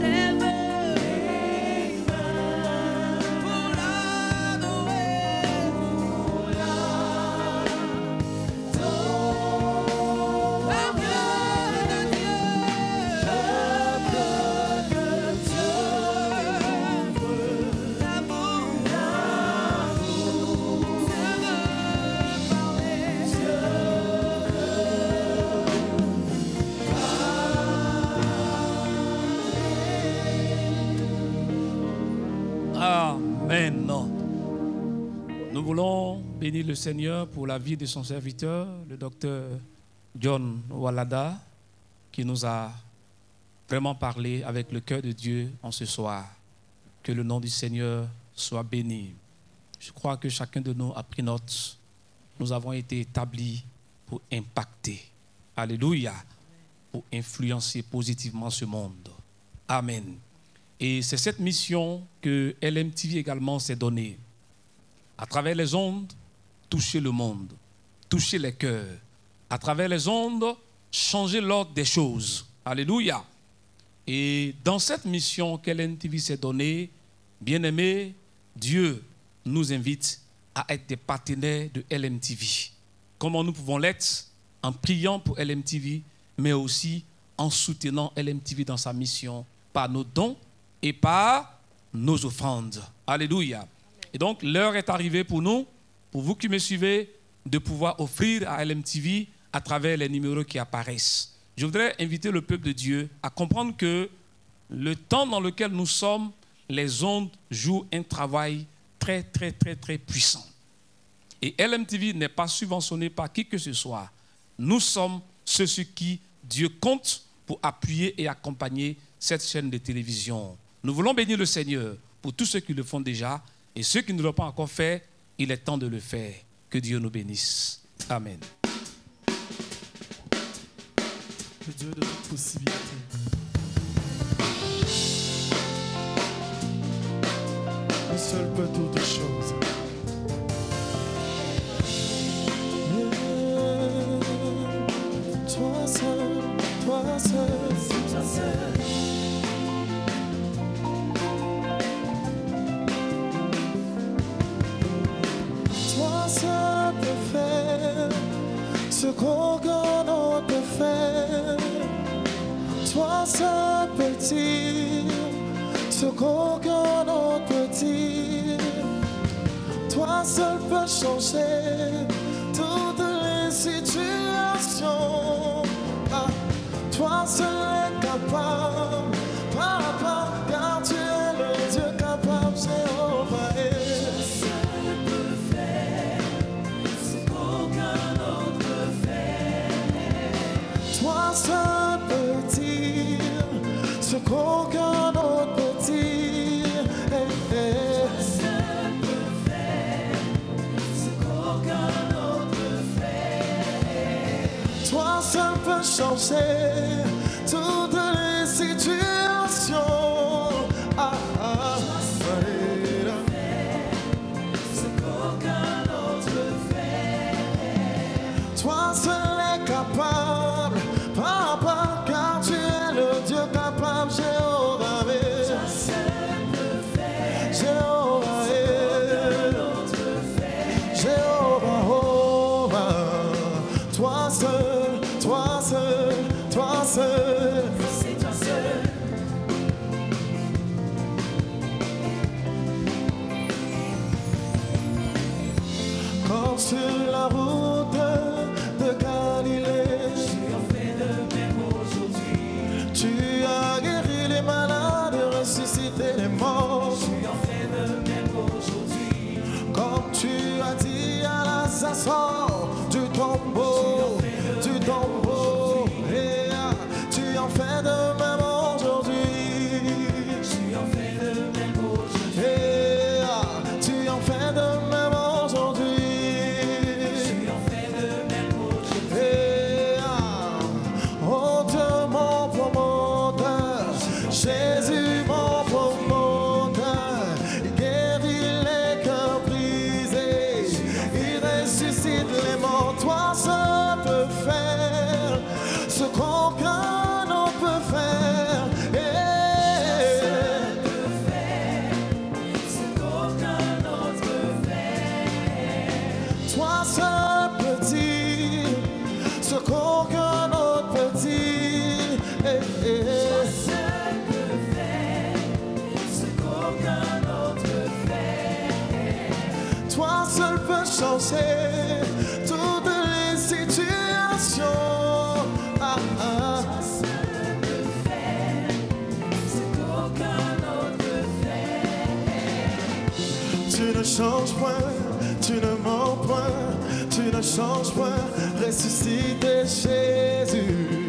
Speaker 1: les mains pour l'adorer, peuple de Dieu,
Speaker 2: Amen. Nous voulons bénir le Seigneur pour la vie de son serviteur, le docteur John Walada, qui nous a vraiment parlé avec le cœur de Dieu en ce soir. Que le nom du Seigneur soit béni. Je crois que chacun de nous a pris note. Nous avons été établis pour impacter. Alléluia. Pour influencer positivement ce monde. Amen. Et c'est cette mission que LMTV également s'est donnée. À travers les ondes, toucher le monde, toucher les cœurs. À travers les ondes, changer l'ordre des choses. Alléluia. Et dans cette mission que LMTV s'est donnée, bien-aimés, Dieu nous invite à être des partenaires de LMTV. Comment nous pouvons l'être? En priant pour LMTV, mais aussi en soutenant LMTV dans sa mission par nos dons et par nos offrandes. Alléluia. Et donc, l'heure est arrivée pour nous, pour vous qui me suivez, de pouvoir offrir à LMTV à travers les numéros qui apparaissent. Je voudrais inviter le peuple de Dieu à comprendre que le temps dans lequel nous sommes, les ondes jouent un travail très, très, très, très puissant. Et LMTV n'est pas subventionné par qui que ce soit. Nous sommes ceux sur qui Dieu compte pour appuyer et accompagner cette chaîne de télévision. Nous voulons bénir le Seigneur pour tous ceux qui le font déjà et ceux qui ne l'ont pas encore fait, il est temps de le faire. Que Dieu nous bénisse. Amen.
Speaker 4: Le Dieu de toute possibilité. Le seul peut toutes choses. Toi seul, toi seul, toi seul. Toi seul peux faire ce qu'aucun autre peut faire. Toi Toi seul peux dire ce qu'aucun autre peut dire. Toi seul peux changer toutes les situations. Ah, toi seul est capable, papa, car tu es le Dieu capable, Jéhovah. Toi seul peux dire ce qu'aucun autre peut dire. Toi seul peux faire ce qu'aucun autre peut faire. Toi seul peux changer toutes les situations. Ah, ah. Toi seul peux faire ce qu'aucun autre peut faire. Toi seul est capable, papa, car tu es le Dieu capable, Jéhovah. Toi seul peux faire Jéhovah. Jéhovah, oh, toi seul, toi seul, toi seul. C'est toi seul. Comme sur la route de Galilée, tu en fais de même aujourd'hui. Tu as guéri les malades, ressuscité les morts. Tu en fais de même aujourd'hui. Comme tu as dit à Lazare du tombeau, et tu en fais de même aujourd'hui. Tu en fais de même aujourd'hui. Et tu en fais de même aujourd'hui. Oh Dieu, mon promoteur, Jésus, mon promoteur, il guérit les cœurs brisés, il ressuscite les morts. Toi seul peux faire ce qu'aucun autre peut faire. Toi seul peux dire ce qu'aucun autre peut dire. Toi seul peux faire ce qu'aucun autre peut faire. Toi seul peux changer toutes les situations. Ah, ah. Toi seul peux faire ce qu'aucun autre peut faire. Tu ne changes point, tu ne mens point, tu ne changes point, ressuscité Jésus.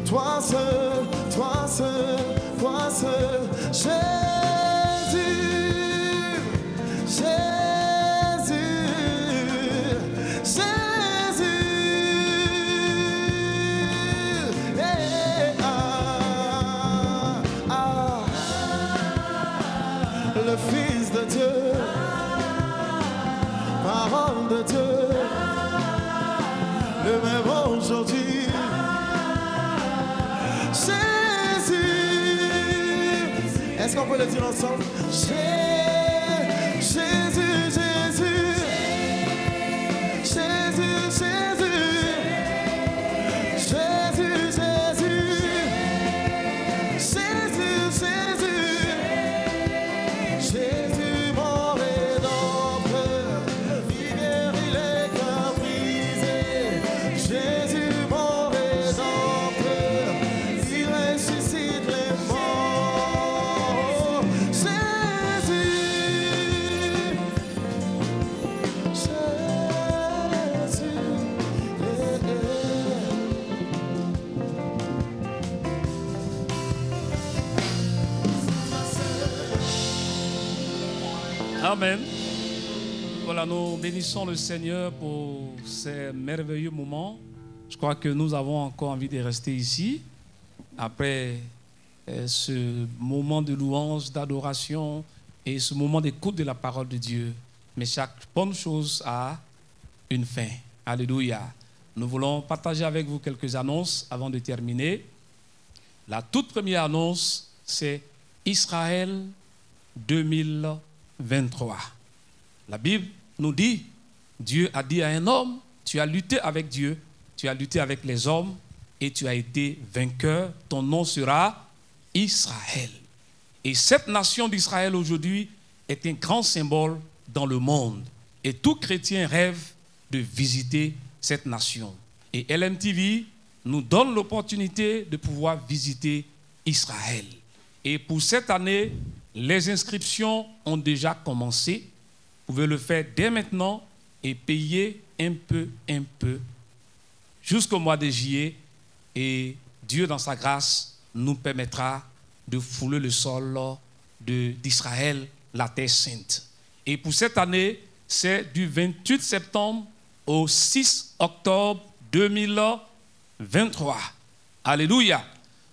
Speaker 4: Toi seul, toi seul, toi seul, Jésus, Jésus, Jésus. Eh, ah, ah. Le Fils de Dieu, parole de Dieu, le même aujourd'hui. Jésus, est-ce qu'on peut le dire ensemble? Jésus, Jésus, Jésus, Jésus, Jésus, Jésus, Jésus, mon rédempteur, il guérit les cœurs brisés. Jésus, mon rédempteur, il ressuscite les morts. Jésus,
Speaker 2: Amen. Voilà, nous bénissons le Seigneur pour ces merveilleux moments. Je crois que nous avons encore envie de rester ici après ce moment de louange, d'adoration et ce moment d'écoute de la parole de Dieu. Mais chaque bonne chose a une fin. Alléluia. Nous voulons partager avec vous quelques annonces avant de terminer. La toute première annonce, c'est Israël 2023. La Bible nous dit, Dieu a dit à un homme, tu as lutté avec Dieu, tu as lutté avec les hommes, et tu as été vainqueur. Ton nom sera Israël. Et cette nation d'Israël aujourd'hui est un grand symbole dans le monde. Et tout chrétien rêve de visiter cette nation. Et LMTV nous donne l'opportunité de pouvoir visiter Israël. Et pour cette année, les inscriptions ont déjà commencé. Vous pouvez le faire dès maintenant et payer un peu, jusqu'au mois de juillet. Et Dieu, dans sa grâce, nous permettra de fouler le sol d'Israël, la terre sainte. Et pour cette année, c'est du 28 septembre au 6 octobre 2023. Alléluia.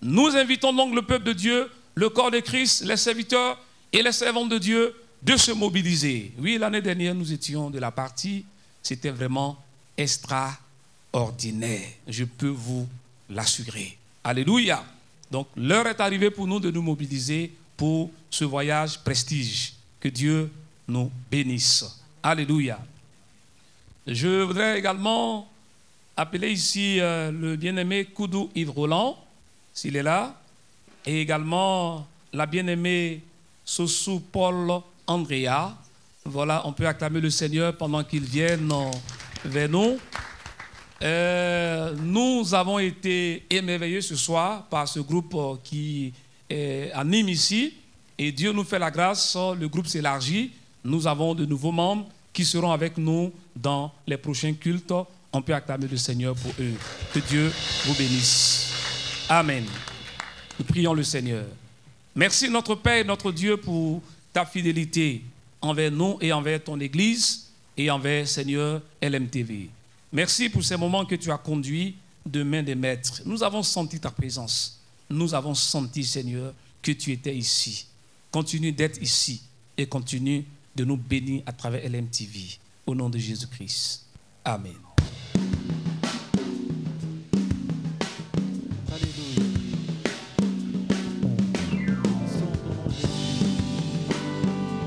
Speaker 2: Nous invitons donc le peuple de Dieu, le corps de Christ, les serviteurs et les servantes de Dieu de se mobiliser. Oui, l'année dernière, nous étions de la partie, c'était vraiment extraordinaire. Je peux vous l'assurer. Alléluia. Donc, l'heure est arrivée pour nous de nous mobiliser pour ce voyage prestige. Que Dieu nous bénisse. Alléluia. Je voudrais également appeler ici le bien-aimé Koudou Yves Roland, s'il est là, et également la bien-aimée Sossou Paul Andrea. Voilà, on peut acclamer le Seigneur pendant qu'ils viennent vers nous. Nous avons été émerveillés ce soir par ce groupe qui anime ici. Et Dieu nous fait la grâce, le groupe s'élargit. Nous avons de nouveaux membres qui seront avec nous dans les prochains cultes. On peut acclamer le Seigneur pour eux. Que Dieu vous bénisse. Amen. Nous prions le Seigneur. Merci notre Père et notre Dieu pour ta fidélité envers nous et envers ton Église et envers, Seigneur, LMTV. Merci pour ces moments que tu as conduits de main des maîtres. Nous avons senti ta présence. Nous avons senti, Seigneur, que tu étais ici. Continue d'être ici et continue de nous bénir à travers LMTV. Au nom de Jésus-Christ. Amen.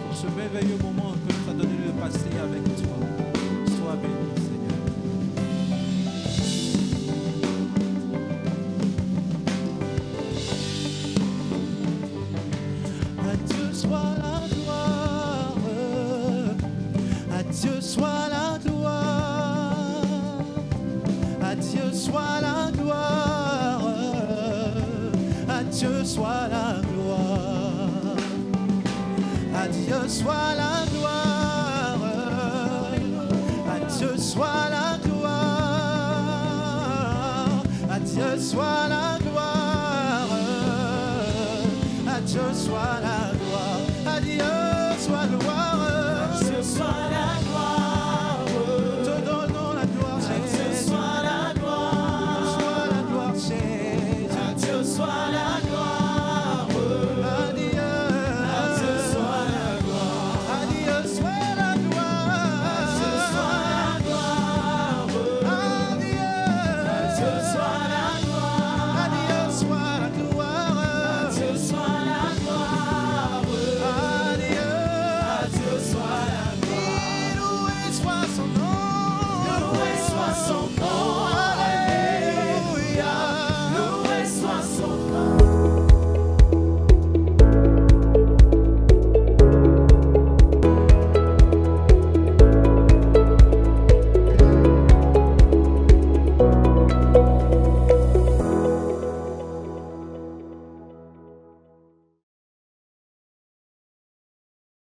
Speaker 4: Pour ce merveilleux moment que tu as donné de passer avec toi. Sois béni, Seigneur. À Dieu soit la gloire. À Dieu soit la gloire. À Dieu soit la gloire. À Dieu soit la gloire. À Dieu soit la gloire. À Dieu soit la gloire. À Dieu soit la gloire. À Dieu soit